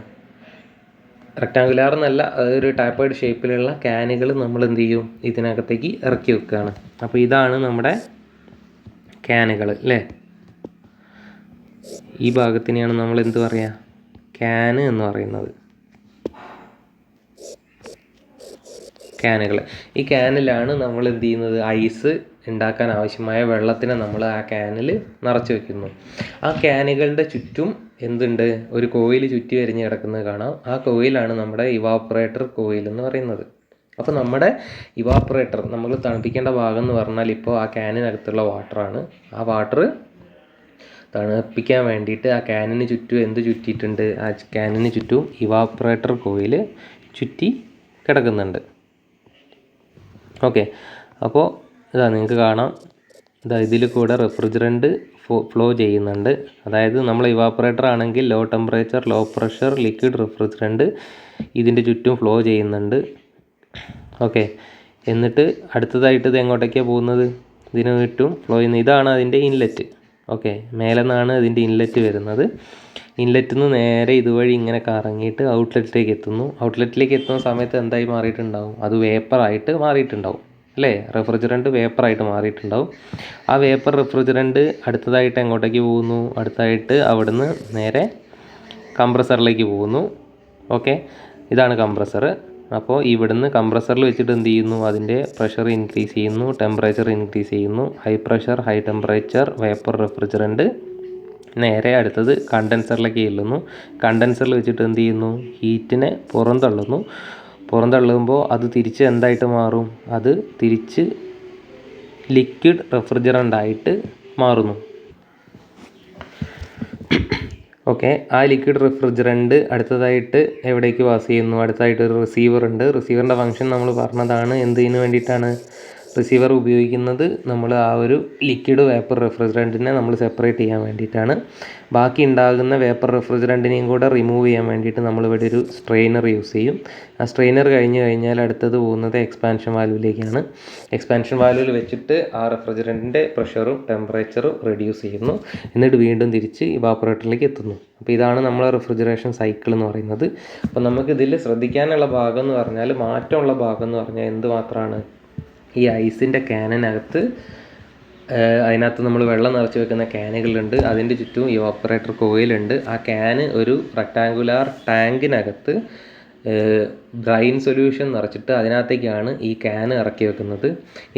റെക്റ്റാങ്കുലാർ എന്നല്ല, അതൊരു ടാപ്പേർഡ് ഷേപ്പിലുള്ള ക്യാനുകൾ നമ്മൾ എന്ത് ചെയ്യും, ഇതിനകത്തേക്ക് ഇറക്കി വെക്കുകയാണ്. അപ്പോൾ ഇതാണ് നമ്മുടെ ക്യാനുകൾ അല്ലേ. ഈ ഭാഗത്തിനെയാണ് നമ്മൾ എന്ത് പറയുക, ക്യാന് എന്ന് പറയുന്നത്. ക്യാനുകൾ, ഈ ക്യാനിലാണ് നമ്മൾ എന്ത് ചെയ്യുന്നത്, ഐസ് ഉണ്ടാക്കാൻ ആവശ്യമായ വെള്ളത്തിനെ നമ്മൾ ആ ക്യാനിൽ നിറച്ച് വെക്കുന്നു. ആ ക്യാനുകളുടെ ചുറ്റും എന്തുണ്ട്, ഒരു കോയിൽ ചുറ്റി വരിഞ്ഞ് കിടക്കുന്നത് കാണാം. ആ കോയിലാണ് നമ്മുടെ ഇവാപ്പറേറ്റർ കോയിൽ എന്ന് പറയുന്നത്. അപ്പോൾ നമ്മുടെ ഇവാപ്പറേറ്റർ നമ്മൾ തണുപ്പിക്കേണ്ട ഭാഗം എന്ന് പറഞ്ഞാൽ ഇപ്പോൾ ആ ക്യാനിനകത്തുള്ള വാട്ടറാണ്. ആ വാട്ടർ തണുപ്പിക്കാൻ വേണ്ടിയിട്ട് ആ ക്യാനിന് ചുറ്റും എന്ത് ചുറ്റിയിട്ടുണ്ട്, ആ ക്യാനിന് ചുറ്റും ഇവാപ്പറേറ്റർ കോയിൽ ചുറ്റി കിടക്കുന്നുണ്ട്. ഓക്കെ, അപ്പോൾ ഇതാ നിങ്ങൾക്ക് കാണാം, ഇതാ ഇതിൽ കൂടെ റെഫ്രിജറൻറ്റ് ഫ്ലോ ചെയ്യുന്നുണ്ട്. അതായത് നമ്മൾ ഇവാപ്പറേറ്റർ ആണെങ്കിൽ low temperature low pressure liquid refrigerant ഇതിൻ്റെ ചുറ്റും ഫ്ലോ ചെയ്യുന്നുണ്ട്. ഓക്കെ, എന്നിട്ട് അടുത്തതായിട്ട് ഇത് എങ്ങോട്ടേക്കാണ് പോകുന്നത്, ഇതിന് ചുറ്റും ഫ്ലോ ചെയ്യുന്നത്. ഇതാണ് അതിൻ്റെ ഇൻലെറ്റ്. ഓക്കെ, മേലെ നിന്നാണ് ഇതിൻ്റെ ഇൻലെറ്റ് വരുന്നത്. ഇൻലെറ്റിൽ നിന്ന് നേരെ ഇതുവഴി ഇങ്ങനെ കറങ്ങിയിട്ട് ഔട്ട്ലെറ്റിലേക്ക് എത്തുന്നു. ഔട്ട്ലെറ്റിലേക്ക് എത്തുന്ന സമയത്ത് എന്തായി മാറിയിട്ടുണ്ടാവും, അത് വേപ്പറായിട്ട് മാറിയിട്ടുണ്ടാവും അല്ലേ, റെഫ്രിജറൻറ്റ് വേപ്പറായിട്ട് മാറിയിട്ടുണ്ടാവും. ആ വേപ്പർ റെഫ്രിജറൻറ്റ് അടുത്തതായിട്ട് എങ്ങോട്ടേക്ക് പോകുന്നു, അടുത്തായിട്ട് അവിടുന്ന് നേരെ കംപ്രസറിലേക്ക് പോകുന്നു. ഓക്കെ, ഇതാണ് കംപ്രസർ. അപ്പോൾ ഇവിടുന്ന് കംപ്രസറിൽ വെച്ചിട്ട് എന്ത് ചെയ്യുന്നു, അതിൻ്റെ പ്രഷർ ഇൻക്രീസ് ചെയ്യുന്നു, ടെമ്പറേച്ചർ ഇൻക്രീസ് ചെയ്യുന്നു. High pressure high temperature vapour refrigerant നേരെ അടുത്തത് കണ്ടൻസറിലേക്ക് ചെല്ലുന്നു. കണ്ടൻസറിൽ വെച്ചിട്ട് എന്ത് ചെയ്യുന്നു, ഹീറ്റിനെ പുറന്തള്ളുമ്പോൾ അത് തിരിച്ച് എന്തായിട്ട് മാറും, അത് തിരിച്ച് ലിക്വിഡ് റെഫ്രിജറൻ്റായിട്ട് മാറുന്നു. ഓക്കെ, ആ ലിക്വിഡ് റെഫ്രിജറൻറ്റ് അടുത്തതായിട്ട് എവിടേക്ക് പാസ് ചെയ്യുന്നു, അടുത്തതായിട്ട് ഒരു റിസീവർ ഉണ്ട്. റിസീവറിൻ്റെ ഫംഗ്ഷൻ നമ്മൾ പറഞ്ഞതാണ്, എന്തിനു വേണ്ടിയിട്ടാണ് റിസീവർ ഉപയോഗിക്കുന്നത്, നമ്മൾ ആ ഒരു ലിക്വിഡ് വേപ്പർ റെഫ്രിജറൻറ്റിനെ നമ്മൾ സെപ്പറേറ്റ് ചെയ്യാൻ വേണ്ടിയിട്ടാണ്. ബാക്കി ഉണ്ടാകുന്ന വേപ്പർ റെഫ്രിജറൻറ്റിനെയും കൂടെ റിമൂവ് ചെയ്യാൻ വേണ്ടിയിട്ട് നമ്മളിവിടെ ഒരു സ്ട്രെയിനർ യൂസ് ചെയ്യും. ആ സ്ട്രെയിനർ കഴിഞ്ഞാൽ അടുത്തത് പോകുന്നത് എക്സ്പാൻഷൻ വാൽവിലേക്കാണ്. എക്സ്പാൻഷൻ വാൽവിൽ വെച്ചിട്ട് ആ റെഫ്രിജറൻറ്റിൻ്റെ പ്രഷറും ടെമ്പറേച്ചറും റെഡ്യൂസ് ചെയ്യുന്നു, എന്നിട്ട് വീണ്ടും തിരിച്ച് ഇവാപ്പറേറ്ററിലേക്ക് എത്തുന്നു. അപ്പോൾ ഇതാണ് നമ്മളെ റെഫ്രിജറേഷൻ സൈക്കിൾ എന്ന് പറയുന്നത്. അപ്പോൾ നമുക്കിതിൽ ശ്രദ്ധിക്കാനുള്ള ഭാഗം എന്ന് പറഞ്ഞാൽ, മാറ്റമുള്ള ഭാഗം എന്ന് പറഞ്ഞാൽ എന്ത് മാത്രമാണ്, ഈ ഐസിൻ്റെ ക്യാനിനകത്ത് അതിനകത്ത് നമ്മൾ വെള്ളം നിറച്ച് വെക്കുന്ന ക്യാനുകളുണ്ട്, അതിൻ്റെ ചുറ്റും ഇവാപ്പറേറ്റർ കോയിലുണ്ട്. ആ ക്യാന് ഒരു റെക്ടാങ്കുലാർ ടാങ്കിനകത്ത് ബ്രൈൻ സൊല്യൂഷൻ നിറച്ചിട്ട് അതിനകത്തേക്കാണ് ഈ ക്യാന് ഇറക്കി വെക്കുന്നത്.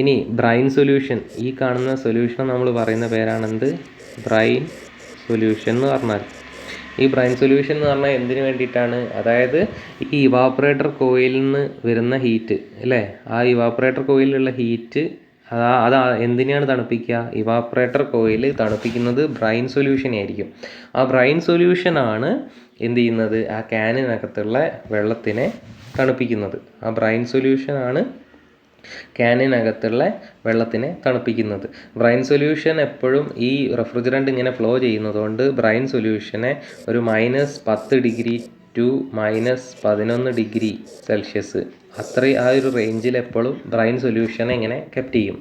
ഇനി ബ്രൈൻ സൊല്യൂഷൻ, ഈ കാണുന്ന സൊല്യൂഷൻ നമ്മൾ പറയുന്ന പേരാണെന്ത്, ബ്രൈൻ സൊല്യൂഷൻ എന്ന് പറഞ്ഞാൽ. ഈ ബ്രൈൻ സൊല്യൂഷൻ എന്ന് പറഞ്ഞാൽ എന്തിനു വേണ്ടിയിട്ടാണ്, അതായത് ഈ ഇവാപ്പറേറ്റർ കോയിലിൽ നിന്ന് വരുന്ന ഹീറ്റ് അല്ലേ, ആ ഇവാപ്പറേറ്റർ കോയിലുള്ള ഹീറ്റ് അത് എന്തിനെയാണ് തണുപ്പിക്കുക, ഇവാപ്പറേറ്റർ കോയിൽ തണുപ്പിക്കുന്നത് ബ്രൈൻ സൊല്യൂഷനെ ആയിരിക്കും. ആ ബ്രൈൻ സൊല്യൂഷനാണ് എന്ത് ചെയ്യുന്നത്, ആ ക്യാനിനകത്തുള്ള വെള്ളത്തിനെ തണുപ്പിക്കുന്നത്. ആ ബ്രൈൻ സൊല്യൂഷനാണ് ക്യാനിനകത്തുള്ള വെള്ളത്തിനെ തണുപ്പിക്കുന്നത്. ബ്രൈൻ സൊല്യൂഷൻ എപ്പോഴും ഈ റെഫ്രിജറൻറ്റ് ഇങ്ങനെ ഫ്ലോ ചെയ്യുന്നതുകൊണ്ട് ബ്രൈൻ സൊല്യൂഷനെ ഒരു -10 ഡിഗ്രി ടു -11 ഡിഗ്രി സെൽഷ്യസ് അത്രയും ആ ഒരു റേഞ്ചിൽ എപ്പോഴും ബ്രൈൻ സൊല്യൂഷനെ ഇങ്ങനെ കെപ്റ്റ് ചെയ്യും.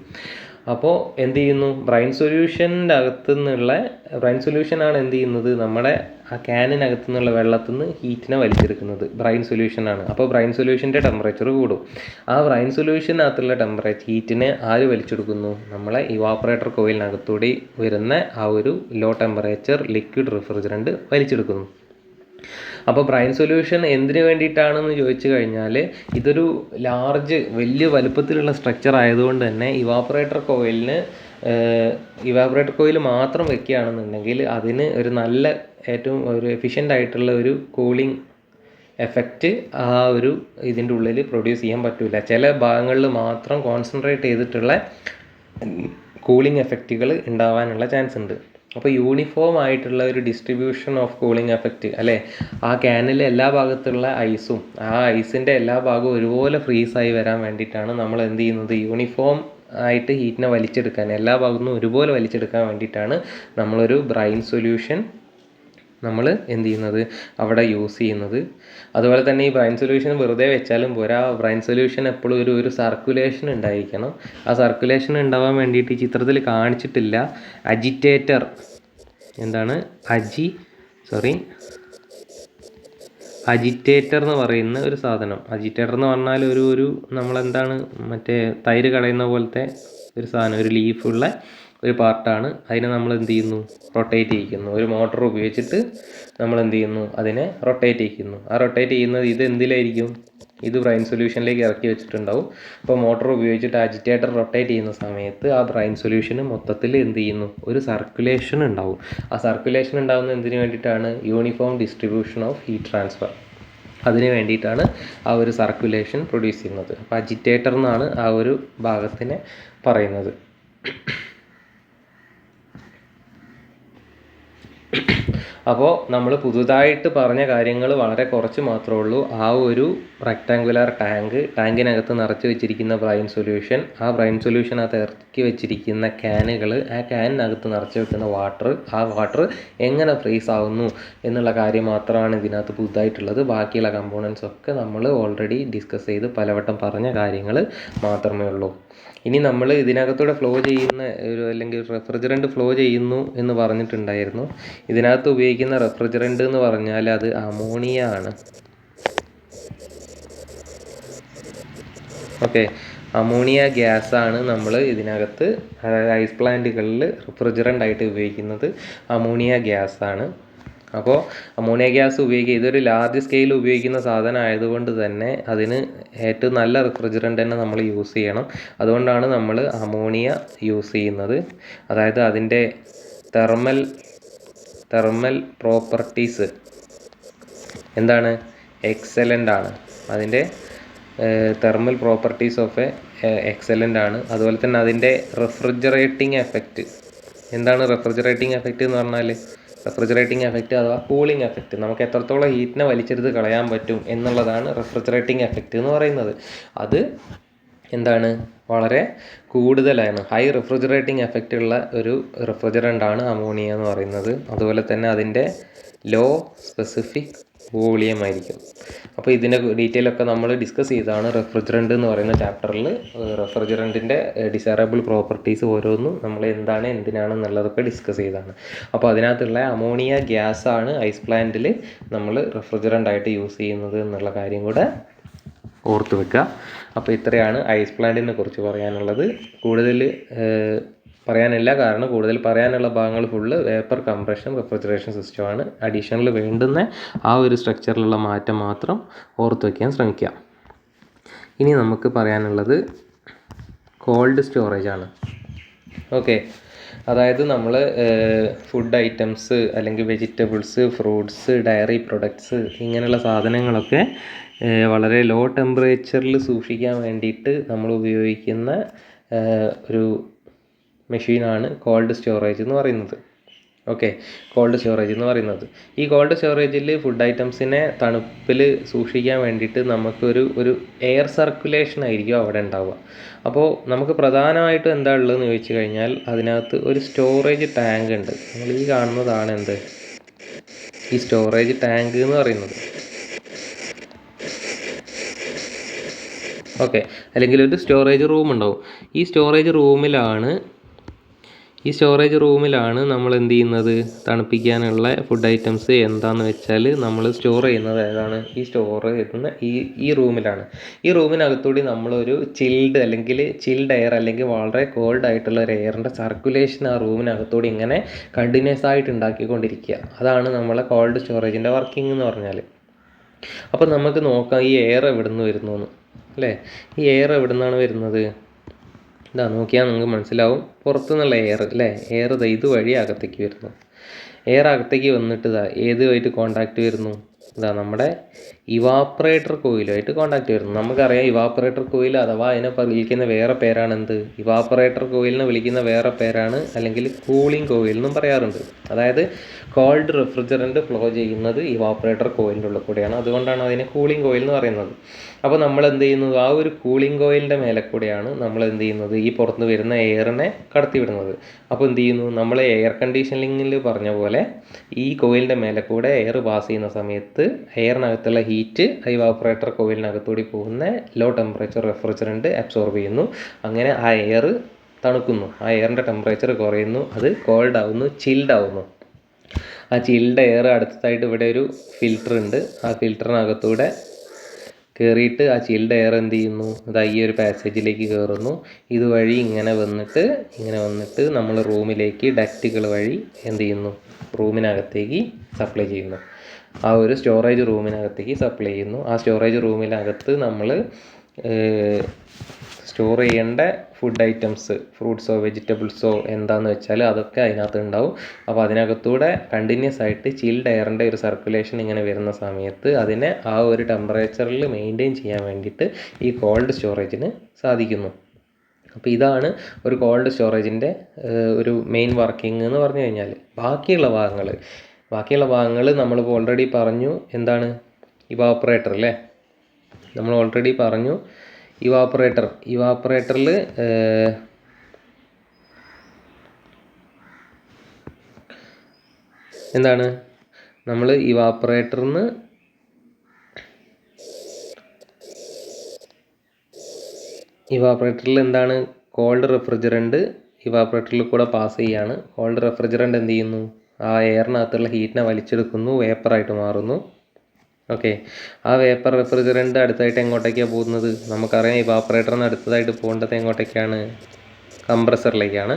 അപ്പോൾ എന്ത് ചെയ്യുന്നു, ബ്രൈൻ സൊല്യൂഷനാണ് എന്ത് ചെയ്യുന്നത്, നമ്മുടെ ആ ക്യാനിനകത്തു നിന്നുള്ള വെള്ളത്തിൽ നിന്ന് ഹീറ്റിനെ വലിച്ചെടുക്കുന്നത് ബ്രൈൻ സൊല്യൂഷനാണ്. അപ്പോൾ ബ്രൈൻ സൊല്യൂഷൻ്റെ ടെമ്പറേച്ചർ കൂടും. ആ ബ്രൈൻ സൊല്യൂഷനകത്തുള്ള ഹീറ്റിനെ ആര് വലിച്ചെടുക്കുന്നു, നമ്മളെ ഇവാപ്പറേറ്റർ കോയിലിനകത്തൂടി വരുന്ന ആ ഒരു ലോ ടെമ്പറേച്ചർ ലിക്വിഡ് റെഫ്രിജറൻറ്റ് വലിച്ചെടുക്കുന്നു. അപ്പോൾ ബ്രൈൻ സൊല്യൂഷൻ എന്തിനു വേണ്ടിയിട്ടാണെന്ന് ചോദിച്ചു കഴിഞ്ഞാൽ, ഇതൊരു വലിയ വലുപ്പത്തിലുള്ള സ്ട്രക്ചർ ആയതുകൊണ്ട് തന്നെ ഇവാപ്പറേറ്റർ കോയിൽ മാത്രം വെക്കുകയാണെന്നുണ്ടെങ്കിൽ അതിന് ഒരു നല്ല ഏറ്റവും ഒരു എഫിഷ്യൻ്റ് ആയിട്ടുള്ള ഒരു കൂളിംഗ് എഫക്റ്റ് ആ ഒരു ഇതിൻ്റെ ഉള്ളിൽ പ്രൊഡ്യൂസ് ചെയ്യാൻ പറ്റില്ല. ചില ഭാഗങ്ങളിൽ മാത്രം കോൺസെൻട്രേറ്റ് ചെയ്തിട്ടുള്ള കൂളിംഗ് എഫക്റ്റുകൾ ഉണ്ടാവാനുള്ള ചാൻസ് ഉണ്ട്. അപ്പോൾ യൂണിഫോം ആയിട്ടുള്ള ഒരു ഡിസ്ട്രിബ്യൂഷൻ ഓഫ് കൂളിംഗ് എഫക്റ്റ് അല്ലേ, ആ ക്യാനിലെ എല്ലാ ഭാഗത്തുള്ള ഐസും ആ ഐസിൻ്റെ എല്ലാ ഭാഗവും ഒരുപോലെ ഫ്രീസായി വരാൻ വേണ്ടിയിട്ടാണ് നമ്മൾ എന്ത് ചെയ്യുന്നത്, യൂണിഫോം ആയിട്ട് ഹീറ്റിനെ വലിച്ചെടുക്കാൻ, എല്ലാ ഭാഗത്തുനിന്നും ഒരുപോലെ വലിച്ചെടുക്കാൻ വേണ്ടിയിട്ടാണ് നമ്മളൊരു ബ്രൈൻ സൊല്യൂഷൻ നമ്മൾ എന്ത് ചെയ്യുന്നത്, അവിടെ യൂസ് ചെയ്യുന്നത്. അതുപോലെ തന്നെ ഈ ബ്രൈൻ സൊല്യൂഷൻ വെറുതെ വെച്ചാലും പോരാ, ബ്രൈൻ സൊല്യൂഷൻ എപ്പോഴും ഒരു സർക്കുലേഷൻ ഉണ്ടായിരിക്കണം. ആ സർക്കുലേഷൻ ഉണ്ടാവാൻ വേണ്ടിയിട്ട് ഈ ചിത്രത്തിൽ കാണിച്ചിട്ടില്ല, അജിറ്റേറ്റർ എന്താണ് അജിറ്റേറ്റർ എന്ന് പറയുന്ന ഒരു സാധനം. അജിറ്റേറ്റർ എന്ന് പറഞ്ഞാൽ നമ്മളെന്താണ് മറ്റേ തൈര് കടയുന്ന പോലത്തെ ഒരു സാധനം, ഒരു ലീഫുള്ള ഒരു പാർട്ടാണ്. അതിനെ നമ്മൾ എന്ത് ചെയ്യുന്നു, റൊട്ടേറ്റ് ചെയ്യിക്കുന്നു. ഒരു മോട്ടോർ ഉപയോഗിച്ചിട്ട് നമ്മൾ എന്ത് ചെയ്യുന്നു, അതിനെ റൊട്ടേറ്റ് ചെയ്യിക്കുന്നു. ആ റൊട്ടേറ്റ് ചെയ്യുന്നത് ഇത് എന്തിലായിരിക്കും, ഇത് ബ്രൈൻ സൊല്യൂഷനിലേക്ക് ഇറക്കി വെച്ചിട്ടുണ്ടാവും. അപ്പോൾ മോട്ടോർ ഉപയോഗിച്ചിട്ട് അജിറ്റേറ്റർ റൊട്ടേറ്റ് ചെയ്യുന്ന സമയത്ത് ആ ബ്രൈൻ സൊല്യൂഷന് മൊത്തത്തിൽ എന്ത് ചെയ്യുന്നു, ഒരു സർക്കുലേഷൻ ഉണ്ടാവും. ആ സർക്കുലേഷൻ ഉണ്ടാകുന്നത് എന്തിനു വേണ്ടിയിട്ടാണ്, uniform distribution of heat transfer. അതിന് വേണ്ടിയിട്ടാണ് ആ ഒരു സർക്കുലേഷൻ പ്രൊഡ്യൂസ് ചെയ്യുന്നത്. അപ്പോൾ അജിറ്റേറ്റർ എന്നാണ് ആ ഒരു ഭാഗത്തിനെ പറയുന്നത്. അപ്പോൾ നമ്മൾ പുതുതായിട്ട് പറഞ്ഞ കാര്യങ്ങൾ വളരെ കുറച്ച് മാത്രമേ ഉള്ളൂ. ആ ഒരു റെക്ടാങ്കുലർ ടാങ്കിനകത്ത് നിറച്ച് വെച്ചിരിക്കുന്ന ബ്രൈൻ സൊല്യൂഷൻ, ആ ബ്രൈൻ സൊല്യൂഷനകത്ത് ഇറക്കി വെച്ചിരിക്കുന്ന ക്യാനുകൾ, ആ ക്യാനിനകത്ത് നിറച്ച് വെക്കുന്ന വാട്ടർ, ആ വാട്ടർ എങ്ങനെ ഫ്രീസ് ആവുന്നു എന്നുള്ള കാര്യം മാത്രമാണ് ഇതിനകത്ത് പുതുതായിട്ടുള്ളത്. ബാക്കിയുള്ള കമ്പോണൻസ് ഒക്കെ നമ്മൾ ഓൾറെഡി ഡിസ്കസ് ചെയ്ത് പലവട്ടം പറഞ്ഞ കാര്യങ്ങൾ മാത്രമേ ഉള്ളൂ. ഇനി നമ്മൾ ഇതിനകത്തൂടെ ഫ്ലോ ചെയ്യുന്ന അല്ലെങ്കിൽ റെഫ്രിജറൻറ്റ് ഫ്ലോ ചെയ്യുന്നു എന്ന് പറഞ്ഞിട്ടുണ്ടായിരുന്നു. ഇതിനകത്ത് ഉപയോഗിക്കുന്ന റെഫ്രിജറൻറ്റ് എന്ന് പറഞ്ഞാൽ അത് അമോണിയ ആണ്. ഓക്കെ, അമോണിയ ഗ്യാസാണ് നമ്മൾ ഇതിനകത്ത്, അതായത് ഐസ് പ്ലാന്റുകളിൽ റെഫ്രിജറൻ്റ് ആയിട്ട് ഉപയോഗിക്കുന്നത് അമോണിയ ഗ്യാസാണ്. അപ്പോൾ അമോണിയ ഗ്യാസ് ഉപയോഗിക്കുക, ഇതൊരു ലാർജ് സ്കെയിൽ ഉപയോഗിക്കുന്ന സാധനം ആയതുകൊണ്ട് തന്നെ അതിന് ഏറ്റവും നല്ല റെഫ്രിജറൻ്റ് തന്നെ നമ്മൾ യൂസ് ചെയ്യണം. അതുകൊണ്ടാണ് നമ്മൾ അമോണിയ യൂസ് ചെയ്യുന്നത്. അതായത് അതിൻ്റെ തെർമൽ പ്രോപ്പർട്ടീസ് എന്താണ്, എക്സലൻ്റ് ആണ്. അതിൻ്റെ തെർമൽ പ്രോപ്പർട്ടീസ് ഓഫ് എക്സലൻ്റ് ആണ്. അതുപോലെ തന്നെ അതിൻ്റെ റെഫ്രിജറേറ്റിംഗ് എഫക്റ്റ് എന്താണ്, റെഫ്രിജറേറ്റിംഗ് എഫക്റ്റ് എന്ന് പറഞ്ഞാൽ റെഫ്രിജറേറ്റിംഗ് എഫക്റ്റ് അഥവാ കൂളിംഗ് എഫക്റ്റ്, നമുക്ക് എത്രത്തോളം ഹീറ്റിനെ വലിച്ചെടുത്ത് കളയാൻ പറ്റും എന്നുള്ളതാണ് റെഫ്രിജറേറ്റിംഗ് എഫക്റ്റ് എന്ന് പറയുന്നത്. അത് എന്താണ്, വളരെ കൂടുതലാണ്. ഹൈ റെഫ്രിജറേറ്റിംഗ് എഫക്റ്റ് ഉള്ള ഒരു റെഫ്രിജറൻ്റാണ് അമോണിയ എന്ന് പറയുന്നത്. അതുപോലെ തന്നെ അതിൻ്റെ ലോ സ്പെസിഫിക് വോളിയം ആയിരിക്കും. അപ്പോൾ ഇതിൻ്റെ ഡീറ്റെയിൽ ഒക്കെ നമ്മൾ ഡിസ്കസ് ചെയ്തതാണ് റെഫ്രിജറൻ്റ് എന്ന് പറയുന്ന ചാപ്റ്ററിൽ. റെഫ്രിജറൻറ്റിൻ്റെ ഡിസൈറബിൾ പ്രോപ്പർട്ടീസ് ഓരോന്നും നമ്മൾ എന്താണ് എന്തിനാണെന്നുള്ളതൊക്കെ ഡിസ്കസ് ചെയ്തതാണ്. അപ്പോൾ അതിനകത്തുള്ള അമോണിയ ഗ്യാസാണ് ഐസ് പ്ലാന്റിൽ നമ്മൾ റെഫ്രിജറൻ്റ് ആയിട്ട് യൂസ് ചെയ്യുന്നത് എന്നുള്ള കാര്യം കൂടെ ഓർത്ത് വെക്കുക. അപ്പോൾ ഇത്രയാണ് ഐസ് പ്ലാന്റിനെ കുറിച്ച് പറയാനുള്ളത്. കൂടുതൽ പറയാനില്ല, കാരണം കൂടുതൽ പറയാനുള്ള ഭാഗങ്ങൾ ഫുള്ള് വേപ്പർ കംപ്രഷൻ റെഫ്രിജറേഷൻ സിസ്റ്റമാണ്. അഡീഷണൽ വേണ്ടുന്ന ആ ഒരു സ്ട്രക്ചറിലുള്ള മാറ്റം മാത്രം ഓർത്ത് വയ്ക്കാൻ ശ്രമിക്കുക. ഇനി നമുക്ക് പറയാനുള്ളത് കോൾഡ് സ്റ്റോറേജ് ആണ്. ഓക്കെ, അതായത് നമ്മൾ ഫുഡ് ഐറ്റംസ് അല്ലെങ്കിൽ വെജിറ്റബിൾസ്, ഫ്രൂട്ട്സ്, ഡയറി പ്രൊഡക്ട്സ് ഇങ്ങനെയുള്ള സാധനങ്ങളൊക്കെ വളരെ ലോ ടെമ്പറേച്ചറിൽ സൂക്ഷിക്കാൻ വേണ്ടിയിട്ട് നമ്മൾ ഉപയോഗിക്കുന്ന ഒരു മെഷീനാണ് കോൾഡ് സ്റ്റോറേജ് എന്ന് പറയുന്നത്. ഓക്കെ, കോൾഡ് സ്റ്റോറേജ് എന്ന് പറയുന്നത്, ഈ കോൾഡ് സ്റ്റോറേജിൽ ഫുഡ് ഐറ്റംസിനെ തണുപ്പിൽ സൂക്ഷിക്കാൻ വേണ്ടിയിട്ട് നമുക്കൊരു എയർ സർക്കുലേഷൻ ആയിരിക്കും അവിടെ ഉണ്ടാവുക. അപ്പോൾ നമുക്ക് പ്രധാനമായിട്ടും എന്താ ഉള്ളതെന്ന് ചോദിച്ചു കഴിഞ്ഞാൽ അതിനകത്ത് ഒരു സ്റ്റോറേജ് ടാങ്ക് ഉണ്ട്. നമ്മൾ ഈ കാണുന്നതാണ് എന്ത്, ഈ സ്റ്റോറേജ് ടാങ്ക് എന്ന് പറയുന്നത്. ഓക്കെ, അല്ലെങ്കിൽ ഒരു സ്റ്റോറേജ് റൂം ഉണ്ടാവും. ഈ സ്റ്റോറേജ് റൂമിലാണ് നമ്മൾ എന്ത് ചെയ്യുന്നത്, തണുപ്പിക്കാനുള്ള ഫുഡ് ഐറ്റംസ് എന്താണെന്ന് വെച്ചാൽ നമ്മൾ സ്റ്റോർ ചെയ്യുന്നത് ഏതാണ്, ഈ സ്റ്റോർ ചെയ്യുന്ന ഈ റൂമിലാണ്. ഈ റൂമിനകത്തൂടി നമ്മളൊരു ചിൽഡ് എയർ അല്ലെങ്കിൽ വളരെ കോൾഡ് ആയിട്ടുള്ള ഒരു എയറിൻ്റെ സർക്കുലേഷൻ ആ റൂമിനകത്തൂടി ഇങ്ങനെ കണ്ടിന്യൂസ് ആയിട്ട് ഉണ്ടാക്കിക്കൊണ്ടിരിക്കുക. അതാണ് നമ്മളെ കോൾഡ് സ്റ്റോറേജിൻ്റെ വർക്കിംഗ് എന്ന് പറഞ്ഞാൽ. അപ്പോൾ നമുക്ക് നോക്കാം ഈ എയർ എവിടെ നിന്ന് വരുന്നു എന്ന്, അല്ലേ? ഈ എയർ എവിടെ നിന്നാണ് വരുന്നത്? ഇതാ നോക്കിയാൽ നിങ്ങൾക്ക് മനസ്സിലാവും, പുറത്തുനിന്നുള്ള എയർ, അല്ലേ? എയർ ഇതുവഴി അകത്തേക്ക് വരുന്നു. എയർ അകത്തേക്ക് വന്നിട്ട് ഏതുമായിട്ട് കോണ്ടാക്റ്റ് വരുന്നു? നമ്മുടെ ഇവാപ്പറേറ്റർ കോയിലുമായിട്ട് കോണ്ടാക്റ്റ് വരുന്നു. നമുക്കറിയാം ഇവാപ്പറേറ്റർ കോയിൽ അഥവാ അതിനെ വിളിക്കുന്ന വേറെ പേരാണ് എന്ത്, ഇവാപ്പറേറ്റർ കോയിലിനെ വിളിക്കുന്ന വേറെ പേരാണ് അല്ലെങ്കിൽ കൂളിംഗ് കോയിൽ എന്നും പറയാറുണ്ട്. അതായത് കോൾഡ് റെഫ്രിജറൻറ്റ് ഫ്ലോ ചെയ്യുന്നത് ഇവാപ്പറേറ്റർ കോയിലിൻ്റെ ഉള്ളിൽ കൂടെയാണ്. അതുകൊണ്ടാണ് അതിനെ കൂളിംഗ് കോയിൽ എന്ന് പറയുന്നത്. അപ്പോൾ നമ്മൾ എന്ത് ചെയ്യുന്നു, ആ ഒരു കൂളിംഗ് കോയിലിൻ്റെ മേലെ കൂടെയാണ് നമ്മൾ എന്ത് ചെയ്യുന്നത്, ഈ പുറത്ത് വരുന്ന എയറിനെ കടത്തി വിടുന്നത്. അപ്പോൾ എന്ത് ചെയ്യുന്നു, നമ്മൾ എയർ കണ്ടീഷനിങ്ങിൽ പറഞ്ഞ പോലെ ഈ കോയിലിൻ്റെ മേലെ കൂടെ എയർ പാസ് ചെയ്യുന്ന സമയത്ത് എയറിനകത്തുള്ള ഹീറ്റ് ഇവാപ്പറേറ്റർ കോയിലിനകത്തൂടി പോകുന്ന ലോ ടെമ്പറേച്ചർ റെഫ്രിജറൻറ്റ് അബ്സോർബ് ചെയ്യുന്നു. അങ്ങനെ ആ എയർ തണുക്കുന്നു, ആ എയറിൻ്റെ ടെമ്പറേച്ചർ കുറയുന്നു, അത് കോൾഡ് ആവുന്നു, ചിൽഡ് ആവുന്നു. ആ ചിൽഡ് എയർ അടുത്തതായിട്ട് ഇവിടെ ഒരു ഫിൽറ്റർ ഉണ്ട്. ആ ഫിൽറ്ററിനകത്തൂടെ കയറിയിട്ട് ആ ചിൽഡ് എയർ എന്ത് ചെയ്യുന്നു, ഇതാ ഈ ഒരു പാസേജിലേക്ക് കയറുന്നു. ഇതുവഴി ഇങ്ങനെ വന്നിട്ട് നമ്മൾ റൂമിലേക്ക് ഡക്റ്റുകൾ വഴി എന്ത് ചെയ്യുന്നു, റൂമിനകത്തേക്ക് സപ്ലൈ ചെയ്യുന്നു. ആ ഒരു സ്റ്റോറേജ് റൂമിനകത്തേക്ക് സപ്ലൈ ചെയ്യുന്നു. ആ സ്റ്റോറേജ് റൂമിനകത്ത് നമ്മൾ സ്റ്റോർ ചെയ്യേണ്ട ഫുഡ് ഐറ്റംസ്, ഫ്രൂട്ട്സോ വെജിറ്റബിൾസോ എന്താണെന്ന് വെച്ചാൽ അതൊക്കെ അതിനകത്ത് ഉണ്ടാവും. അപ്പോൾ അതിനകത്തൂടെ കണ്ടിന്യൂസ് ആയിട്ട് ചിൽഡ് എയറിൻ്റെ ഒരു സർക്കുലേഷൻ ഇങ്ങനെ വരുന്ന സമയത്ത് അതിനെ ആ ഒരു ടെമ്പറേച്ചറിൽ മെയിൻറ്റെയിൻ ചെയ്യാൻ വേണ്ടിയിട്ട് ഈ കോൾഡ് സ്റ്റോറേജിന് സാധിക്കുന്നു. അപ്പോൾ ഇതാണ് ഒരു കോൾഡ് സ്റ്റോറേജിൻ്റെ ഒരു മെയിൻ വർക്കിംഗ് എന്ന് പറഞ്ഞു കഴിഞ്ഞാൽ. ബാക്കിയുള്ള ഭാഗങ്ങൾ നമ്മളിപ്പോൾ ഓൾറെഡി പറഞ്ഞു. എന്താണ് ഇവാപ്പറേറ്റർ അല്ലേ, നമ്മൾ ഓൾറെഡി പറഞ്ഞു. ഇവാപ്പറേറ്ററിൽ എന്താണ് നമ്മൾ ഇവാപ്പറേറ്ററിൽ എന്താണ് കോൾഡ് റെഫ്രിജറൻറ്റ് ഇവാപ്പറേറ്ററിൽ കൂടെ പാസ് ചെയ്യാണ്. കോൾഡ് റെഫ്രിജറൻറ്റ് എന്ത് ചെയ്യുന്നു, ആ എയറിനകത്തുള്ള ഹീറ്റിനെ വലിച്ചെടുക്കുന്നു, വേപ്പറായിട്ട് മാറുന്നു. ഓക്കെ, ആ വേപ്പർ റെഫ്രിജറൻറ്റ് അടുത്തായിട്ട് എങ്ങോട്ടേക്കാണ് പോകുന്നത്? നമുക്കറിയാം ഇവാപ്പറേറ്ററിന് അടുത്തതായിട്ട് പോകേണ്ടത് എങ്ങോട്ടേക്കാണ്? കംപ്രസറിലേക്കാണ്.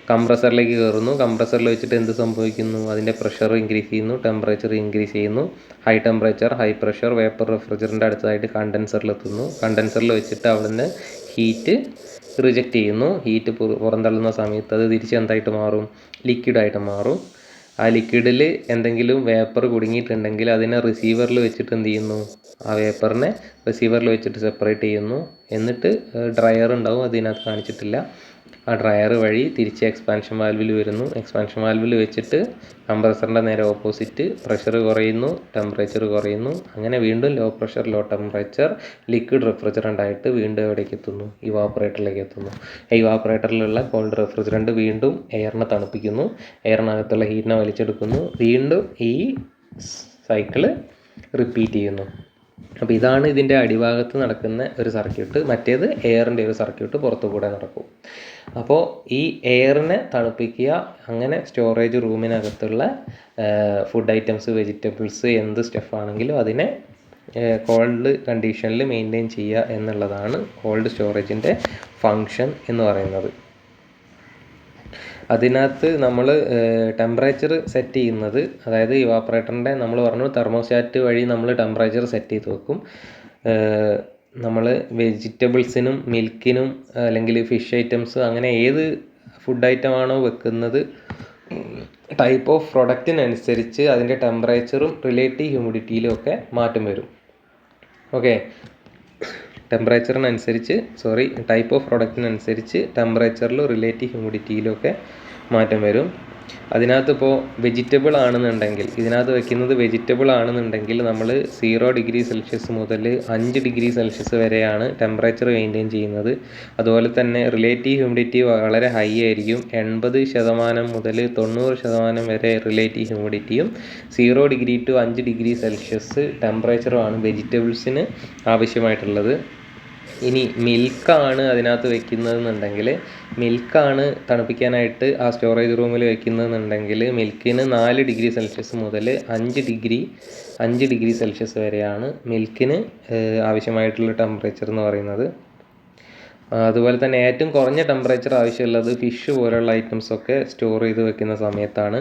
കംപ്രസറിലേക്ക് കയറുന്നു. കംപ്രസറിൽ വെച്ചിട്ട് എന്ത് സംഭവിക്കുന്നു? അതിൻ്റെ പ്രഷർ ഇൻക്രീസ് ചെയ്യുന്നു, ടെമ്പറേച്ചർ ഇൻക്രീസ് ചെയ്യുന്നു. High temperature, high pressure vapour refrigerant അടുത്തതായിട്ട് കണ്ടൻസറിലെത്തുന്നു. കണ്ടൻസറിൽ വെച്ചിട്ട് അവിടുന്ന് ഹീറ്റ് റിജക്റ്റ് ചെയ്യുന്നു. ഹീറ്റ് പുറന്തള്ളുന്ന സമയത്ത് അത് തിരിച്ച് എന്തായിട്ട് മാറും? ലിക്വിഡായിട്ട് മാറും. ആ ലിക്വിഡിൽ എന്തെങ്കിലും വേപ്പർ കുടുങ്ങിയിട്ടുണ്ടെങ്കിൽ അതിനെ റിസീവറിൽ വെച്ചിട്ട് എന്ത് ചെയ്യുന്നു? ആ വേപ്പറിനെ റിസീവറിൽ വെച്ചിട്ട് സെപ്പറേറ്റ് ചെയ്യുന്നു. എന്നിട്ട് ഡ്രയർ ഉണ്ടാവും, അതിനകത്ത് കാണിച്ചിട്ടില്ല. ആ ഡ്രയർ വഴി തിരിച്ച് എക്സ്പാൻഷൻ വാൽവിൽ വരുന്നു. എക്സ്പാൻഷൻ വാൽവിൽ വെച്ചിട്ട് കംപ്രസറിൻ്റെ നേരെ ഓപ്പോസിറ്റ് പ്രഷർ കുറയുന്നു, ടെമ്പറേച്ചർ കുറയുന്നു. അങ്ങനെ വീണ്ടും low pressure low temperature liquid refrigerant ആയിട്ട് വീണ്ടും എവിടേക്ക് എത്തുന്നു? ഇവാപ്പറേറ്ററിലേക്ക് എത്തുന്നു. ഇവാപ്പറേറ്ററിലുള്ള കോൾഡ് റെഫ്രിജറൻറ്റ് വീണ്ടും എയറിനെ തണുപ്പിക്കുന്നു, എയറിനകത്തുള്ള ഹീറ്റിനെ വലിച്ചെടുക്കുന്നു. വീണ്ടും ഈ സൈക്കിള് റിപ്പീറ്റ് ചെയ്യുന്നു. അപ്പോൾ ഇതാണ് ഇതിൻ്റെ അടിഭാഗത്ത് നടക്കുന്ന ഒരു സർക്യൂട്ട്. മറ്റേത് എയറിൻ്റെ ഒരു സർക്യൂട്ട് പുറത്തു കൂടെ നടക്കും. അപ്പോൾ ഈ എയറിനെ തണുപ്പിക്കുക, അങ്ങനെ സ്റ്റോറേജ് റൂമിനകത്തുള്ള ഫുഡ് ഐറ്റംസ്, വെജിറ്റബിൾസ്, എന്ത് സ്റ്റഫാണെങ്കിലും അതിനെ കോൾഡ് കണ്ടീഷനിൽ മെയിൻറ്റെയിൻ ചെയ്യുക എന്നുള്ളതാണ് കോൾഡ് സ്റ്റോറേജിൻ്റെ ഫങ്ഷൻ എന്ന് പറയുന്നത്. അതിനകത്ത് നമ്മൾ ടെമ്പറേച്ചർ സെറ്റ് ചെയ്യുന്നത്, അതായത് ഇവാപ്പറേറ്ററിൻ്റെ നമ്മൾ പറഞ്ഞു തെർമോസ്റ്റാറ്റ് വഴി നമ്മൾ ടെമ്പറേച്ചർ സെറ്റ് ചെയ്ത് വെക്കും. നമ്മൾ വെജിറ്റബിൾസിനും മിൽക്കിനും അല്ലെങ്കിൽ ഫിഷ് ഐറ്റംസ് അങ്ങനെ ഏത് ഫുഡ് ഐറ്റമാണോ വെക്കുന്നത് ടൈപ്പ് ഓഫ് പ്രൊഡക്റ്റിനനുസരിച്ച് അതിൻ്റെ ടെമ്പറേച്ചറും റിലേറ്റീവ് ഹ്യൂമിഡിറ്റിയിലും ഒക്കെ മാറ്റം വരും. ഓക്കെ, ടൈപ്പ് ഓഫ് പ്രൊഡക്റ്റിനനുസരിച്ച് ടെമ്പറേച്ചറിലും റിലേറ്റീവ് ഹ്യൂമിഡിറ്റിയിലും ഒക്കെ മാറ്റം വരും. അതിനകത്ത് ഇപ്പോൾ വെജിറ്റബിൾ ആണെന്നുണ്ടെങ്കിൽ, ഇതിനകത്ത് വെക്കുന്നത് വെജിറ്റബിൾ ആണെന്നുണ്ടെങ്കിൽ നമ്മൾ 0 ഡിഗ്രി സെൽഷ്യസ് മുതൽ 5 ഡിഗ്രി സെൽഷ്യസ് വരെയാണ് ടെമ്പറേച്ചർ മെയിൻറ്റെയിൻ ചെയ്യുന്നത്. അതുപോലെ തന്നെ റിലേറ്റീവ് ഹ്യൂമിഡിറ്റി വളരെ ഹൈ ആയിരിക്കും. 80% മുതൽ 90% വരെ റിലേറ്റീവ് ഹ്യൂമിഡിറ്റിയും 0 ഡിഗ്രി ടു 5 ഡിഗ്രി സെൽഷ്യസ് ടെമ്പറേച്ചറുമാണ് വെജിറ്റബിൾസിന് ആവശ്യമായിട്ടുള്ളത്. ഇനി മിൽക്കാണ് അതിനകത്ത് വെക്കുന്നതെന്നുണ്ടെങ്കിൽ, മിൽക്കാണ് തണുപ്പിക്കാനായിട്ട് ആ സ്റ്റോറേജ് റൂമിൽ വെക്കുന്നതെന്നുണ്ടെങ്കിൽ മിൽക്കിന് 4 ഡിഗ്രി സെൽഷ്യസ് മുതൽ 5 ഡിഗ്രി സെൽഷ്യസ് വരെയാണ് മിൽക്കിന് ആവശ്യമായിട്ടുള്ള ടെമ്പറേച്ചർ എന്ന് പറയുന്നത്. അതുപോലെ തന്നെ ഏറ്റവും കുറഞ്ഞ ടെമ്പറേച്ചർ ആവശ്യമുള്ളത് ഫിഷ് പോലുള്ള ഐറ്റംസൊക്കെ സ്റ്റോർ ചെയ്ത് വെക്കുന്ന സമയത്താണ്.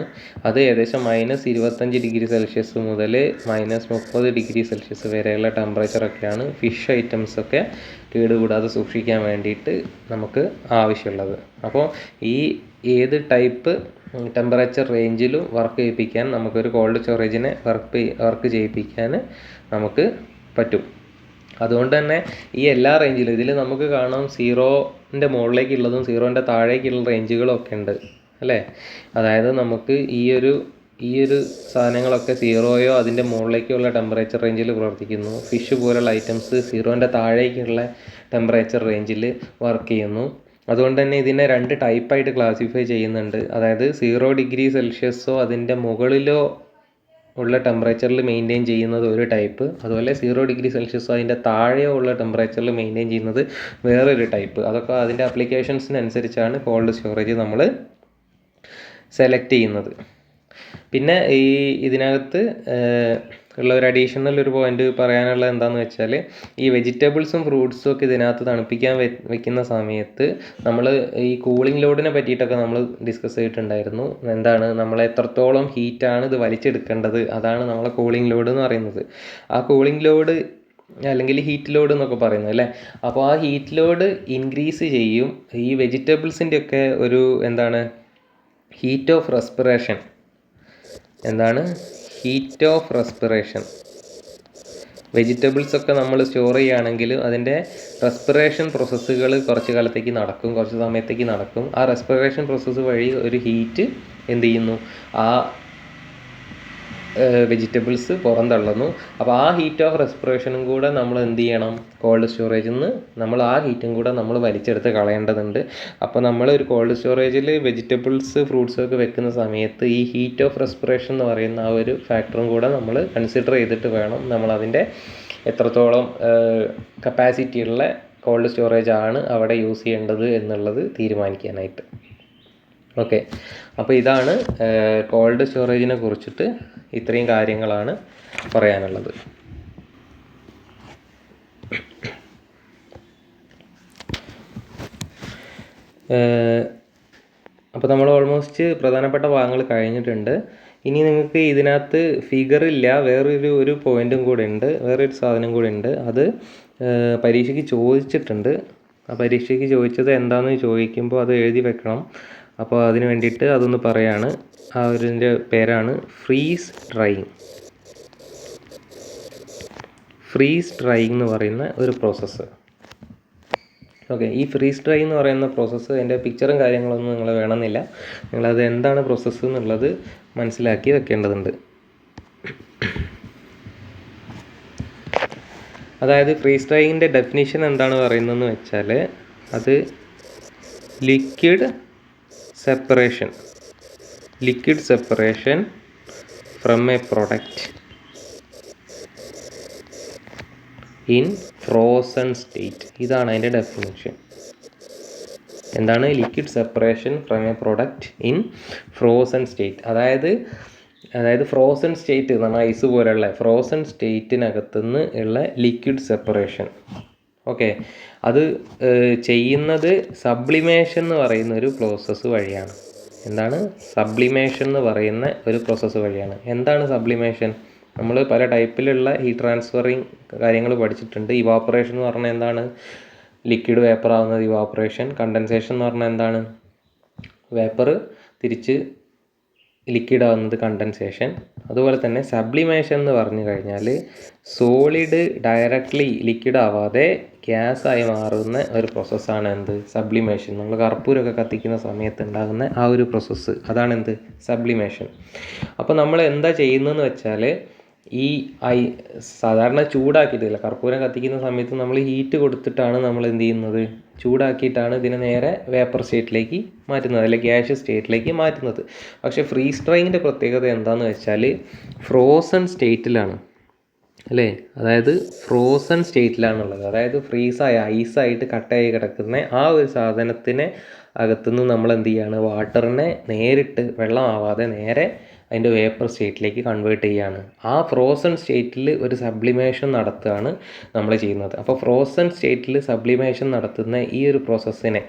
അത് ഏകദേശം -25 ഡിഗ്രി സെൽഷ്യസ് മുതൽ -30 ഡിഗ്രി സെൽഷ്യസ് വരെയുള്ള ടെമ്പറേച്ചറൊക്കെയാണ് ഫിഷ് ഐറ്റംസൊക്കെ കേടുകൂടാതെ സൂക്ഷിക്കാൻ വേണ്ടിയിട്ട് നമുക്ക് ആവശ്യമുള്ളത്. അപ്പോൾ ഈ ഏത് ടൈപ്പ് ടെമ്പറേച്ചർ റേഞ്ചിലും വർക്ക് ചെയ്യിപ്പിക്കാൻ നമുക്കൊരു കോൾഡ് സ്റ്റോറേജിനെ വർക്ക് ചെയ്യിപ്പിക്കാൻ നമുക്ക് പറ്റും. അതുകൊണ്ട് തന്നെ ഈ എല്ലാ റേഞ്ചിലും ഇതിൽ നമുക്ക് കാണാം 0ൻ്റെ മുകളിലേക്കുള്ളതും 0ൻ്റെ താഴേക്കുള്ള റേഞ്ചുകളും ഒക്കെ ഉണ്ട് അല്ലേ. അതായത് നമുക്ക് ഈ ഒരു സാധനങ്ങളൊക്കെ 0യോ അതിൻ്റെ മുകളിലേക്കുള്ള ടെമ്പറേച്ചർ റേഞ്ചിൽ പ്രവർത്തിക്കുന്നു. ഫിഷ് പോലുള്ള ഐറ്റംസ് 0ൻ്റെ താഴേക്കുള്ള ടെമ്പറേച്ചർ റേഞ്ചിൽ വർക്ക് ചെയ്യുന്നു. അതുകൊണ്ട് തന്നെ ഇതിനെ 2 ടൈപ്പായിട്ട് ക്ലാസിഫൈ ചെയ്യുന്നുണ്ട്. അതായത് 0 ഡിഗ്രി സെൽഷ്യസോ അതിൻ്റെ മുകളിലോ ഉള്ള ടെമ്പറേച്ചറിൽ മെയിൻറ്റെയിൻ ചെയ്യുന്നത് ഒരു ടൈപ്പ്, അതുപോലെ 0 ഡിഗ്രി സെൽഷ്യസോ അതിൻ്റെ താഴെയോ ഉള്ള ടെമ്പറേച്ചറിൽ മെയിൻറ്റെയിൻ ചെയ്യുന്നത് വേറൊരു ടൈപ്പ്. അതൊക്കെ അതിൻ്റെ ആപ്ലിക്കേഷൻസിനനുസരിച്ചാണ് കോൾഡ് സ്റ്റോറേജ് നമ്മൾ സെലക്ട് ചെയ്യുന്നത്. പിന്നെ ഇതിനകത്ത് ഉള്ള ഒരു അഡീഷണൽ ഒരു പോയിന്റ് പറയാനുള്ളത് എന്താണെന്ന് വെച്ചാൽ, ഈ വെജിറ്റബിൾസും ഫ്രൂട്ട്സും ഒക്കെ ഇതിനകത്ത് തണുപ്പിക്കാൻ വെക്കുന്ന സമയത്ത് നമ്മൾ ഈ കൂളിംഗ് ലോഡിനെ പറ്റിയിട്ടൊക്കെ നമ്മൾ ഡിസ്കസ് ചെയ്തിട്ടുണ്ടായിരുന്നു. എന്താണ്, നമ്മൾ എത്രത്തോളം ഹീറ്റാണ് ഇത് വലിച്ചെടുക്കേണ്ടത്, അതാണ് നമ്മളെ കൂളിംഗ് ലോഡ് എന്ന് പറയുന്നത്. ആ കൂളിംഗ് ലോഡ് അല്ലെങ്കിൽ ഹീറ്റ് ലോഡ് എന്നൊക്കെ പറയുന്നത് അല്ലേ. അപ്പോൾ ആ ഹീറ്റ് ലോഡ് ഇൻക്രീസ് ചെയ്യും. ഈ വെജിറ്റബിൾസിൻ്റെ ഒക്കെ ഒരു എന്താണ്, ഹീറ്റ് ഓഫ് റെസ്പിറേഷൻ. എന്താണ് ഹീറ്റ് ഓഫ് റെസ്പിറേഷൻ? വെജിറ്റബിൾസ് ഒക്കെ നമ്മൾ സ്റ്റോർ ചെയ്യുകയാണെങ്കിൽ അതിൻ്റെ റെസ്പിറേഷൻ പ്രോസസ്സുകൾ കുറച്ച് കാലത്തേക്ക് നടക്കും, കുറച്ച് സമയത്തേക്ക് നടക്കും. ആ റെസ്പിറേഷൻ പ്രോസസ്സ് വഴി ഒരു ഹീറ്റ് എന്ത് ചെയ്യുന്നു, ആ വെജിറ്റബിൾസ് പുറന്തള്ളുന്നു. അപ്പോൾ ആ ഹീറ്റ് ഓഫ് റെസ്പിറേഷനും കൂടെ നമ്മൾ എന്ത് ചെയ്യണം, കോൾഡ് സ്റ്റോറേജിൽ നിന്ന് നമ്മൾ ആ ഹീറ്റും കൂടെ നമ്മൾ വലിച്ചെടുത്ത് കളയേണ്ടതുണ്ട്. അപ്പോൾ നമ്മൾ ഒരു കോൾഡ് സ്റ്റോറേജിൽ വെജിറ്റബിൾസ് ഫ്രൂട്ട്സ് ഒക്കെ വെക്കുന്ന സമയത്ത് ഈ ഹീറ്റ് ഓഫ് റെസ്പിറേഷൻ എന്ന് പറയുന്ന ആ ഒരു ഫാക്ടറും കൂടെ നമ്മൾ കൺസിഡർ ചെയ്തിട്ട് വേണം നമ്മളതിൻ്റെ എത്രത്തോളം കപ്പാസിറ്റിയുള്ള കോൾഡ് സ്റ്റോറേജ് ആണ് അവിടെ യൂസ് ചെയ്യേണ്ടത് എന്നുള്ളത് തീരുമാനിക്കാനായിട്ട്. ഓക്കെ, അപ്പോൾ ഇതാണ് കോൾഡ് സ്റ്റോറേജിനെ കുറിച്ചിട്ട് ഇത്രയും കാര്യങ്ങളാണ് പറയാനുള്ളത്. അപ്പോൾ നമ്മൾ ഓൾമോസ്റ്റ് പ്രധാനപ്പെട്ട ഭാഗങ്ങൾ കഴിഞ്ഞിട്ടുണ്ട്. ഇനി നിങ്ങൾക്ക് ഇതിനകത്ത് ഫിഗർ ഇല്ല, വേറൊരു പോയിൻറ്റും കൂടെ ഉണ്ട്, വേറൊരു സാധനം കൂടെ ഉണ്ട്. അത് പരീക്ഷയ്ക്ക് ചോദിച്ചിട്ടുണ്ട്. ആ പരീക്ഷയ്ക്ക് ചോദിച്ചത് എന്താണെന്ന് ചോദിക്കുമ്പോൾ അത് എഴുതി വെക്കണം. അപ്പോൾ അതിന് വേണ്ടിയിട്ട് അതൊന്ന് പറയാണ്. ആ ഒരിൻ്റെ പേരാണ് ഫ്രീസ് ഡ്രൈയിങ്. ഫ്രീസ് ഡ്രൈയിങ് എന്ന് പറയുന്ന ഒരു പ്രോസസ്സ്. ഓക്കെ, ഈ ഫ്രീസ് ഡ്രൈ എന്ന് പറയുന്ന പ്രോസസ്സ്, അതിൻ്റെ പിക്ചറും കാര്യങ്ങളൊന്നും നിങ്ങൾ വേണമെന്നില്ല. നിങ്ങളത് എന്താണ് പ്രോസസ്സ് എന്നുള്ളത് മനസ്സിലാക്കി വെക്കേണ്ടതുണ്ട്. അതായത് ഫ്രീസ് ഡ്രൈയിങ്ങിൻ്റെ ഡെഫിനിഷൻ എന്താണ് പറയുന്നതെന്ന് വെച്ചാൽ, അത് liquid separation from A product in frozen state. ഇതാണ് അതിൻ്റെ ഡെഫിനിഷൻ. എന്താണ് liquid separation from A product in frozen state? അതായത് ഫ്രോസൺ സ്റ്റേറ്റ് എന്ന് പറഞ്ഞാൽ ഐസ് പോലെയുള്ള ഫ്രോസൺ സ്റ്റേറ്റിനകത്തുനിന്ന് ഉള്ള ലിക്വിഡ് സെപ്പറേഷൻ. ഓക്കെ, അത് ചെയ്യുന്നത് സബ്ലിമേഷൻ എന്ന് പറയുന്ന ഒരു പ്രോസസ്സ് വഴിയാണ്. എന്താണ് സബ്ലിമേഷൻ എന്ന് പറയുന്ന ഒരു പ്രോസസ്സ് വഴിയാണ്. എന്താണ് സബ്ലിമേഷൻ? നമ്മൾ പല ടൈപ്പിലുള്ള ഹീറ്റ് ട്രാൻസ്ഫറിങ് കാര്യങ്ങൾ പഠിച്ചിട്ടുണ്ട്. ഇവാപ്പറേഷൻ എന്ന് പറഞ്ഞാൽ എന്താണ്, ലിക്വിഡ് വേപ്പർ ആവുന്നത് ഇവാപ്പറേഷൻ. കണ്ടൻസേഷൻ എന്ന് പറഞ്ഞാൽ എന്താണ്, വേപ്പർ തിരിച്ച് ലിക്വിഡ് ആവുന്നത് കണ്ടൻസേഷൻ. അതുപോലെ തന്നെ സബ്ലിമേഷൻ എന്ന് പറഞ്ഞു കഴിഞ്ഞാൽ സോളിഡ് ഡയറക്റ്റ്ലി ലിക്വിഡ് ആവാതെ ഗ്യാസായി മാറുന്ന ഒരു പ്രോസസ്സാണ് എന്ത്, സബ്ലിമേഷൻ. നമ്മൾ കർപ്പൂരമൊക്കെ കത്തിക്കുന്ന സമയത്ത് ഉണ്ടാകുന്ന ആ ഒരു പ്രോസസ്സ്, അതാണ് എന്ത്, സബ്ലിമേഷൻ. അപ്പോൾ നമ്മൾ എന്താ ചെയ്യുന്നതെന്ന് വെച്ചാൽ, ഈ സാധാരണ ചൂടാക്കിയിട്ടില്ല, കർപ്പൂരം കത്തിക്കുന്ന സമയത്ത് നമ്മൾ ഹീറ്റ് കൊടുത്തിട്ടാണ് നമ്മൾ എന്ത് ചെയ്യുന്നത്, ചൂടാക്കിയിട്ടാണ് ഇതിനെ നേരെ വേപ്പർ സ്റ്റേറ്റിലേക്ക് മാറ്റുന്നത്, അല്ലെങ്കിൽ ഗ്യാസ് സ്റ്റേറ്റിലേക്ക് മാറ്റുന്നത്. പക്ഷേ ഫ്രീസ് ഡ്രൈയിങ്ങിൻ്റെ പ്രത്യേകത എന്താണെന്ന് വെച്ചാൽ ഫ്രോസൺ സ്റ്റേറ്റിലാണ് അല്ലേ. അതായത് ഫ്രോസൺ സ്റ്റേറ്റിലാണുള്ളത്. അതായത് ഫ്രീസായ ഐസായിട്ട് കട്ടായി കിടക്കുന്ന ആ ഒരു സാധനത്തിനെ അകത്തുനിന്ന് നമ്മൾ എന്ത് ചെയ്യുകയാണ്, വാട്ടറിനെ നേരിട്ട് വെള്ളമാവാതെ നേരെ അതിൻ്റെ വേപ്പർ സ്റ്റേറ്റിലേക്ക് കൺവേർട്ട് ചെയ്യുകയാണ്. ആ ഫ്രോസൺ സ്റ്റേറ്റിൽ ഒരു സബ്ലിമേഷൻ നടത്തുകയാണ് നമ്മൾ ചെയ്യുന്നത്. അപ്പോൾ ഫ്രോസൺ സ്റ്റേറ്റിൽ സബ്ലിമേഷൻ നടത്തുന്ന ഈ ഒരു പ്രോസസ്സിനെ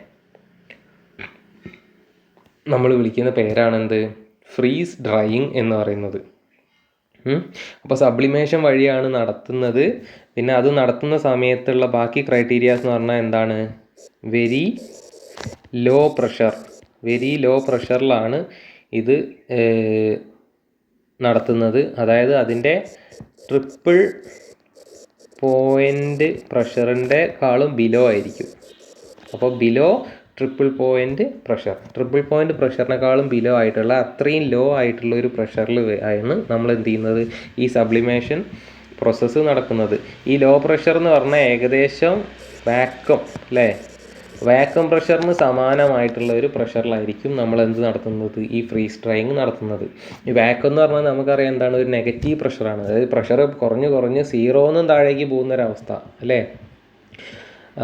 നമ്മൾ വിളിക്കുന്ന പേരാണെന്ത്, ഫ്രീസ് ഡ്രൈയിങ് എന്ന് പറയുന്നത്. അപ്പോൾ സബ്ലിമേഷൻ വഴിയാണ് നടത്തുന്നത്. പിന്നെ അത് നടത്തുന്ന സമയത്തുള്ള ബാക്കി ക്രൈറ്റീരിയാസ് എന്ന് പറഞ്ഞാൽ എന്താണ്, വെരി ലോ പ്രഷറിലാണ് ഇത് നടത്തുന്നത്. അതായത് അതിൻ്റെ ട്രിപ്പിൾ പോയിൻ്റ് പ്രഷറിൻ്റെക്കാളും ബിലോ ആയിരിക്കും. അപ്പോൾ ബിലോ ട്രിപ്പിൾ പോയിൻ്റ് പ്രഷറിനേക്കാളും ബിലോ ആയിട്ടുള്ള, അത്രയും ലോ ആയിട്ടുള്ള ഒരു പ്രഷറിൽ ആണ് നമ്മൾ എന്ത് ചെയ്യുന്നത്, ഈ സബ്ലിമേഷൻ പ്രോസസ്സ് നടക്കുന്നത്. ഈ ലോ പ്രഷർ എന്ന് പറഞ്ഞാൽ ഏകദേശം വാക്വം പ്രഷറിന് സമാനമായിട്ടുള്ള ഒരു പ്രഷറിലായിരിക്കും നമ്മൾ എന്ത് നടത്തുന്നത്, ഈ ഫ്രീസ് ഡ്രൈയിങ് നടത്തുന്നത്. ഈ വാക്വം എന്ന് പറഞ്ഞാൽ നമുക്കറിയാം എന്താണ്, ഒരു നെഗറ്റീവ് പ്രഷറാണ്. അതായത് പ്രഷർ കുറഞ്ഞ് സീറോന്നും താഴേക്ക് പോകുന്നൊരവസ്ഥ അല്ലേ.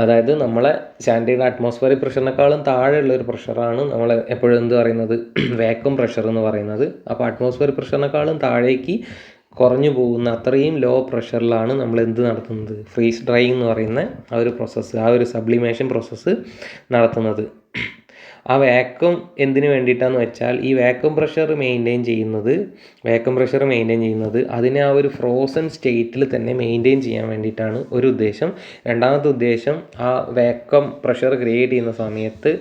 അതായത് നമ്മളെ സ്റ്റാൻഡേർഡ് അറ്റ്മോസ്ഫിയറിക് പ്രഷറിനേക്കാളും താഴെയുള്ളൊരു പ്രഷറാണ് നമ്മൾ എപ്പോഴും എന്ത് പറയുന്നത്, വാക്വം പ്രഷർ എന്ന് പറയുന്നത്. അപ്പോൾ അറ്റ്മോസ്ഫിയറിക് പ്രഷറിനേക്കാളും താഴേക്ക് കുറഞ്ഞു പോകുന്ന അത്രയും ലോ പ്രഷറിലാണ് നമ്മൾ എന്ത് നടത്തുന്നത്, ഫ്രീസ് ഡ്രൈയിങ് എന്ന് പറയുന്ന ആ ഒരു പ്രോസസ്സ്, ആ ഒരു സബ്ലിമേഷൻ പ്രോസസ്സ് നടത്തുന്നത്. ആ വാക്വം എന്തിനു വേണ്ടിയിട്ടാന്ന് വെച്ചാൽ ഈ വാക്വം പ്രഷർ മെയിൻറ്റെയിൻ ചെയ്യുന്നത് അതിനെ ആ ഒരു ഫ്രോസൺ സ്റ്റേറ്റിൽ തന്നെ മെയിൻറ്റെയിൻ ചെയ്യാൻ വേണ്ടിയിട്ടാണ് ഒരു ഉദ്ദേശം. രണ്ടാമത്തെ ഉദ്ദേശം, ആ വാക്വം പ്രഷർ ക്രിയേറ്റ് ചെയ്യുന്ന സമയത്ത്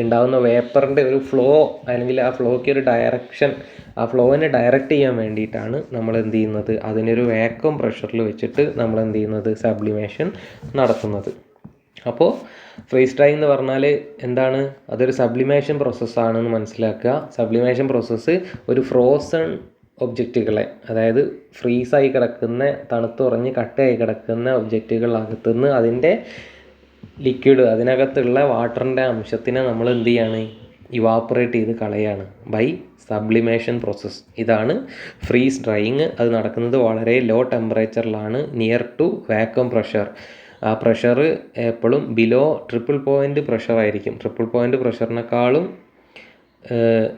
ഉണ്ടാകുന്ന വേപ്പറിൻ്റെ ഒരു ഫ്ലോ അല്ലെങ്കിൽ ആ ഫ്ലോയ്ക്ക് ഒരു ഡയറക്ഷൻ, ആ ഫ്ലോവിനെ ഡയറക്റ്റ് ചെയ്യാൻ വേണ്ടിയിട്ടാണ് നമ്മൾ എന്ത് ചെയ്യുന്നത്, അതിനൊരു വാക്വം പ്രഷറിൽ വെച്ചിട്ട് നമ്മൾ എന്ത് ചെയ്യുന്നത്, സബ്ലിമേഷൻ നടത്തുന്നത്. അപ്പോൾ ഫ്രീസ് ഡ്രൈയിങ് എന്ന് പറഞ്ഞാൽ എന്താണ്, അതൊരു സബ്ലിമേഷൻ പ്രോസസ്സാണെന്ന് മനസ്സിലാക്കുക. സബ്ലിമേഷൻ പ്രോസസ്സ് ഒരു ഫ്രോസൺ ഒബ്ജക്റ്റുകളെ, അതായത് ഫ്രീസായി കിടക്കുന്ന, തണുത്തുറഞ്ഞ് കട്ടയായി കിടക്കുന്ന ഒബ്ജക്റ്റുകളകത്തുനിന്ന് അതിൻ്റെ ലിക്വിഡ്, അതിനകത്തുള്ള വാട്ടറിൻ്റെ അംശത്തിനെ നമ്മൾ എന്ത് ചെയ്യാണ്, ഇവാപ്പറേറ്റ് ചെയ്ത് കളയാണ് ബൈ സബ്ലിമേഷൻ പ്രോസസ്സ്. ഇതാണ് ഫ്രീസ് ഡ്രൈയിങ്. അത് നടക്കുന്നത് വളരെ ലോ ടെമ്പറേച്ചറിലാണ്, നിയർ ടു വാക്വം പ്രഷർ. ആ പ്രഷർ എപ്പോഴും ബിലോ ട്രിപ്പിൾ പോയിൻ്റ് പ്രഷറായിരിക്കും. ട്രിപ്പിൾ പോയിൻ്റ് പ്രഷറിനേക്കാളും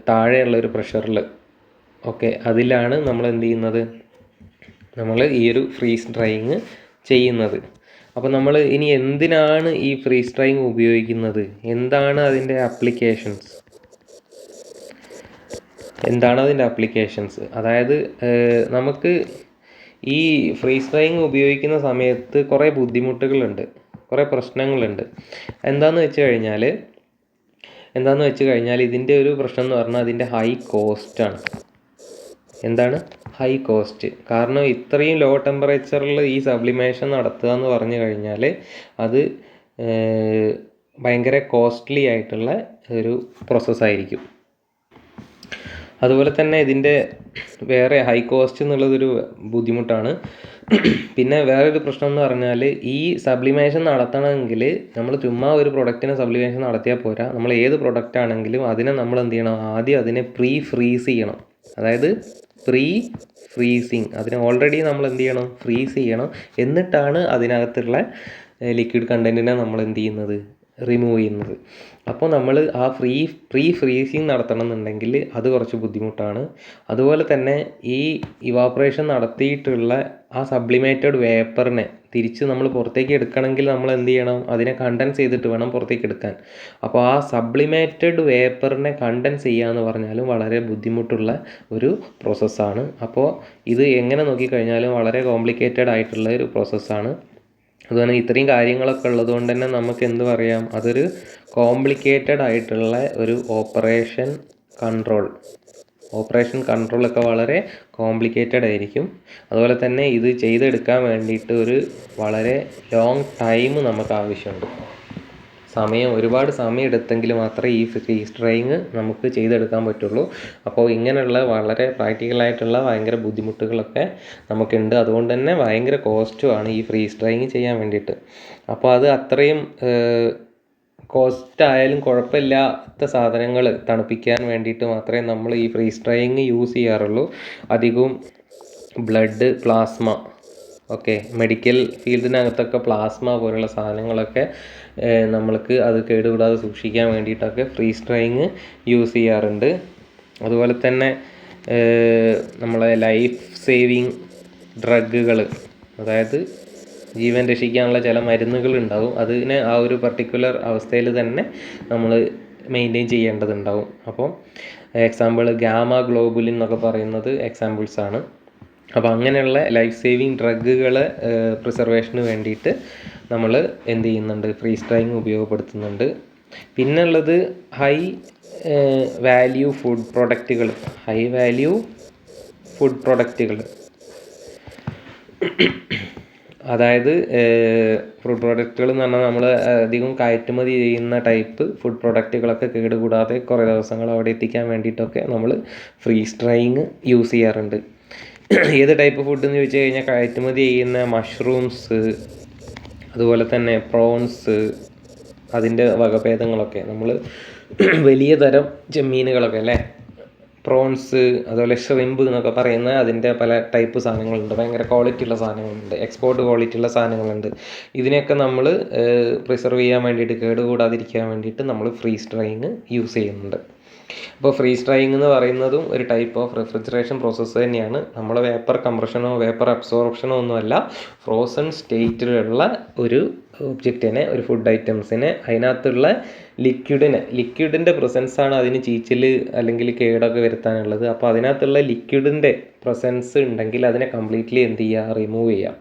താഴെയുള്ളൊരു പ്രഷറിൽ, ഓക്കെ, അതിലാണ് നമ്മൾ എന്ത് ചെയ്യുന്നത്, നമ്മൾ ഈ ഒരു ഫ്രീസ് ഡ്രൈയിങ് ചെയ്യുന്നത്. അപ്പോൾ നമ്മൾ ഇനി എന്തിനാണ് ഈ ഫ്രീസ് ഡ്രൈയിങ് ഉപയോഗിക്കുന്നത്, എന്താണ് അതിൻ്റെ ആപ്ലിക്കേഷൻസ്, അതായത് നമുക്ക് ഈ ഫ്രീസ് ഡ്രൈയിങ് ഉപയോഗിക്കുന്ന സമയത്ത് കുറേ ബുദ്ധിമുട്ടുകളുണ്ട്, കുറേ പ്രശ്നങ്ങളുണ്ട്. എന്താണെന്ന് വെച്ച് കഴിഞ്ഞാൽ ഇതിൻ്റെ ഒരു പ്രശ്നം എന്ന് പറഞ്ഞാൽ അതിൻ്റെ ഹൈ കോസ്റ്റാണ്. എന്താണ് ഹൈ കോസ്റ്റ്? കാരണം ഇത്രയും ലോ ടെമ്പറേച്ചറിൽ ഈ സബ്ലിമേഷൻ നടത്തുക എന്ന് പറഞ്ഞു കഴിഞ്ഞാൽ അത് ഭയങ്കര കോസ്റ്റ്ലി ആയിട്ടുള്ള ഒരു പ്രോസസ്സായിരിക്കും. അതുപോലെ തന്നെ ഇതിൻ്റെ വേറെ ഹൈ കോസ്റ്റ് എന്നുള്ളതൊരു ബുദ്ധിമുട്ടാണ്. പിന്നെ വേറൊരു പ്രശ്നം എന്ന് പറഞ്ഞാൽ ഈ സബ്ലിമേഷൻ നടത്തണമെങ്കിൽ നമ്മൾ ചുമ്മാ ഒരു പ്രൊഡക്റ്റിനെ സബ്ലിമേഷൻ നടത്തിയാൽ പോരാ. നമ്മൾ ഏത് പ്രൊഡക്റ്റ് ആണെങ്കിലും അതിനെ നമ്മൾ എന്ത് ചെയ്യണം, ആദ്യം അതിനെ ഫ്രീസ് ചെയ്യണം. അതായത് ഫ്രീസിങ്, അതിനെ ഓൾറെഡി നമ്മൾ എന്ത് ചെയ്യണം, ഫ്രീസ് ചെയ്യണം. എന്നിട്ടാണ് അതിനകത്തുള്ള ലിക്വിഡ് കണ്ടൻറ്റിനെ നമ്മൾ എന്ത് ചെയ്യുന്നത്, റിമൂവ് ചെയ്യുന്നത്. അപ്പോൾ നമ്മൾ ആ ഫ്രീസിങ് നടത്തണം എന്നുണ്ടെങ്കിൽ അത് കുറച്ച് ബുദ്ധിമുട്ടാണ്. അതുപോലെ തന്നെ ഈ ഇവാപ്പറേഷൻ നടത്തിയിട്ടുള്ള ആ സബ്ലിമേറ്റഡ് വേപ്പറിനെ തിരിച്ച് നമ്മൾ പുറത്തേക്ക് എടുക്കണമെങ്കിൽ നമ്മൾ എന്ത് ചെയ്യണം, അതിനെ കണ്ടൻസ് ചെയ്തിട്ട് വേണം പുറത്തേക്ക് എടുക്കാൻ. അപ്പോൾ ആ സബ്ലിമേറ്റഡ് വേപ്പറിനെ കണ്ടൻസ് ചെയ്യുക എന്ന് പറഞ്ഞാലും വളരെ ബുദ്ധിമുട്ടുള്ള ഒരു പ്രോസസ്സാണ്. അപ്പോൾ ഇത് എങ്ങനെ നോക്കിക്കഴിഞ്ഞാലും വളരെ കോംപ്ലിക്കേറ്റഡ് ആയിട്ടുള്ള ഒരു പ്രോസസ്സാണ്. അതുപോലെ ഇത്രയും കാര്യങ്ങളൊക്കെ ഉള്ളതുകൊണ്ട് തന്നെ നമുക്ക് എന്ത് പറയാം, അതൊരു കോംപ്ലിക്കേറ്റഡ് ആയിട്ടുള്ള ഒരു ഓപ്പറേഷൻ കൺട്രോളൊക്കെ വളരെ കോംപ്ലിക്കേറ്റഡ് ആയിരിക്കും. അതുപോലെ തന്നെ ഇത് ചെയ്തെടുക്കാൻ വേണ്ടിയിട്ട് ഒരു വളരെ ലോങ് ടൈം നമുക്ക് ആവശ്യമുണ്ട്. ഒരുപാട് സമയം എടുത്തെങ്കിൽ മാത്രമേ ഈ ഫ്രീസ് ഡ്രൈയിങ് നമുക്ക് ചെയ്തെടുക്കാൻ പറ്റുള്ളൂ. അപ്പോൾ ഇങ്ങനെയുള്ള വളരെ പ്രാക്ടിക്കലായിട്ടുള്ള ഭയങ്കര ബുദ്ധിമുട്ടുകളൊക്കെ നമുക്കുണ്ട്. അതുകൊണ്ട് തന്നെ ഭയങ്കര കോസ്റ്റുമാണ് ഈ ഫ്രീസ് ഡ്രൈയിങ് ചെയ്യാൻ വേണ്ടിയിട്ട്. അപ്പോൾ അത് അത്രയും കോസ്റ്റ് ആയാലും കുഴപ്പമില്ലാത്ത സാധനങ്ങൾ തണുപ്പിക്കാൻ വേണ്ടിയിട്ട് മാത്രമേ നമ്മൾ ഈ ഫ്രീസ് ഡ്രൈയിങ് യൂസ് ചെയ്യാറുള്ളൂ. അധികവും ബ്ലഡ്, പ്ലാസ്മ, ഓക്കെ, മെഡിക്കൽ ഫീൽഡിനകത്തൊക്കെ പ്ലാസ്മ പോലുള്ള സാധനങ്ങളൊക്കെ നമ്മൾക്ക് അത് കേടുകൂടാതെ സൂക്ഷിക്കാൻ വേണ്ടിയിട്ടൊക്കെ ഫ്രീസ് ഡ്രൈയിങ് യൂസ് ചെയ്യാറുണ്ട്. അതുപോലെ തന്നെ നമ്മളെ ലൈഫ് സേവിങ് ഡ്രഗുകൾ, അതായത് ജീവൻ രക്ഷിക്കാനുള്ള ചില മരുന്നുകൾ ഉണ്ടാവും, അതിനെ ആ ഒരു പർട്ടിക്കുലർ അവസ്ഥയിൽ തന്നെ നമ്മൾ മെയിൻറ്റെയിൻ ചെയ്യേണ്ടതുണ്ടാവും. അപ്പോൾ എക്സാമ്പിൾ ഗാമ ഗ്ലോബുലിൻ എന്നൊക്കെ പറയുന്നത് എക്സാമ്പിൾസാണ്. അപ്പോൾ അങ്ങനെയുള്ള ലൈഫ് സേവിങ് ഡ്രഗുകൾ പ്രിസർവേഷന് വേണ്ടിയിട്ട് നമ്മൾ എന്ത് ചെയ്യുന്നുണ്ട്, ഫ്രീസ് ഡ്രൈയിങ് ഉപയോഗപ്പെടുത്തുന്നുണ്ട്. പിന്നെ ഉള്ളത് ഹൈ വാല്യൂ ഫുഡ് പ്രൊഡക്റ്റുകൾ. അതായത് ഫുഡ് പ്രൊഡക്റ്റുകൾ എന്ന് പറഞ്ഞാൽ നമ്മൾ അധികം കയറ്റുമതി ചെയ്യുന്ന ടൈപ്പ് ഫുഡ് പ്രൊഡക്റ്റുകളൊക്കെ കേടുകൂടാതെ കുറേ ദിവസങ്ങൾ അവിടെ എത്തിക്കാൻ വേണ്ടിയിട്ടൊക്കെ നമ്മൾ ഫ്രീസ് ഡ്രൈയിങ് യൂസ് ചെയ്യാറുണ്ട്. ഏത് ടൈപ്പ് ഫുഡ് എന്ന് ചോദിച്ചു കഴിഞ്ഞാൽ കയറ്റുമതി ചെയ്യുന്ന മഷ്റൂംസ്, അതുപോലെ തന്നെ പ്രോൺസ്, അതിൻ്റെ വകഭേദങ്ങളൊക്കെ, നമ്മൾ വലിയ തരം ചെമ്മീനുകളൊക്കെ അല്ലേ, പ്രോൺസ്, അതുപോലെ ഷ്രിമ്പ് എന്നൊക്കെ പറയുന്ന അതിൻ്റെ പല ടൈപ്പ് സാധനങ്ങളുണ്ട്. ഭയങ്കര ക്വാളിറ്റി ഉള്ള സാധനങ്ങളുണ്ട്, എക്സ്പോർട്ട് ക്വാളിറ്റി ഉള്ള സാധനങ്ങളുണ്ട്. ഇതിനെയൊക്കെ നമ്മൾ പ്രിസർവ് ചെയ്യാൻ വേണ്ടിയിട്ട്, കേടുകൂടാതിരിക്കാൻ വേണ്ടിയിട്ട് നമ്മൾ ഫ്രീസ് ഡ്രൈയിങ് യൂസ് ചെയ്യുന്നുണ്ട്. അപ്പോൾ ഫ്രീസ് ഡ്രൈയിങ് എന്ന് പറയുന്നതും ഒരു ടൈപ്പ് ഓഫ് റെഫ്രിജറേഷൻ പ്രോസസ്സ് തന്നെയാണ്. നമ്മൾ വേപ്പർ കംപ്രഷനോ വേപ്പർ അബ്സോർപ്ഷനോ ഒന്നുമല്ല, ഫ്രോസൺ സ്റ്റേറ്റിലുള്ള ഒരു ഒബ്ജക്റ്റിനെ, ഒരു ഫുഡ് ഐറ്റംസിനെ, അതിനകത്തുള്ള ലിക്വിഡിൻ്റെ പ്രസൻസാണ് അതിന് ചീച്ചിൽ അല്ലെങ്കിൽ കേടൊക്കെ വരുത്താനുള്ളത്. അപ്പോൾ അതിനകത്തുള്ള ലിക്വിഡിൻ്റെ പ്രസൻസ് ഉണ്ടെങ്കിൽ അതിനെ കംപ്ലീറ്റ്ലി എന്ത് ചെയ്യുക, റിമൂവ് ചെയ്യുക.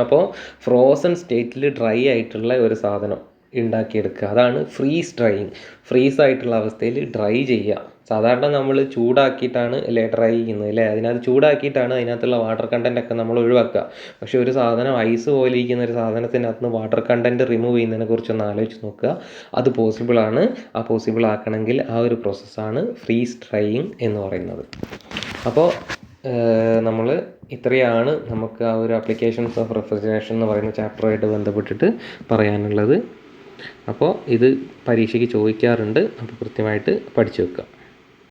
അപ്പോൾ ഫ്രോസൺ സ്റ്റേറ്റിൽ ഡ്രൈ ആയിട്ടുള്ള ഒരു സാധനം ഉണ്ടാക്കിയെടുക്കുക, അതാണ് ഫ്രീസ് ഡ്രൈയിങ്. ഫ്രീസ് ആയിട്ടുള്ള അവസ്ഥയിൽ ഡ്രൈ ചെയ്യുക. സാധാരണ നമ്മൾ ചൂടാക്കിയിട്ടാണ് അല്ലേ ഡ്രൈ ചെയ്യുന്നത് അല്ലേ, അതിനകത്ത് ചൂടാക്കിയിട്ടാണ് അതിനകത്തുള്ള വാട്ടർ കണ്ടൻ്റ് ഒക്കെ നമ്മൾ ഒഴിവാക്കുക. പക്ഷേ ഒരു സാധനം ഐസ് പോലെ ഇരിക്കുന്ന ഒരു സാധനത്തിനകത്ത് നിന്ന് വാട്ടർ കണ്ടൻറ്റ് റിമൂവ് ചെയ്യുന്നതിനെ കുറിച്ചൊന്ന് ആലോചിച്ച് നോക്കുക. അത് പോസിബിളാണ്. ആ പോസിബിൾ ആക്കണമെങ്കിൽ ആ ഒരു പ്രോസസ്സാണ് ഫ്രീസ് ഡ്രൈയിങ് എന്ന് പറയുന്നത്. അപ്പോൾ നമ്മൾ ഇത്രയാണ് നമുക്ക് ആ ഒരു ആപ്ലിക്കേഷൻസ് ഓഫ് റെഫ്രിജറേഷൻ എന്ന് പറയുന്ന ചാപ്റ്ററുമായിട്ട് ബന്ധപ്പെട്ടിട്ട് പറയാനുള്ളത്. അപ്പോൾ ഇത് പരീക്ഷയ്ക്ക് ചോദിക്കാറുണ്ട്, അപ്പോൾ കൃത്യമായിട്ട് പഠിച്ചു വെക്കുക.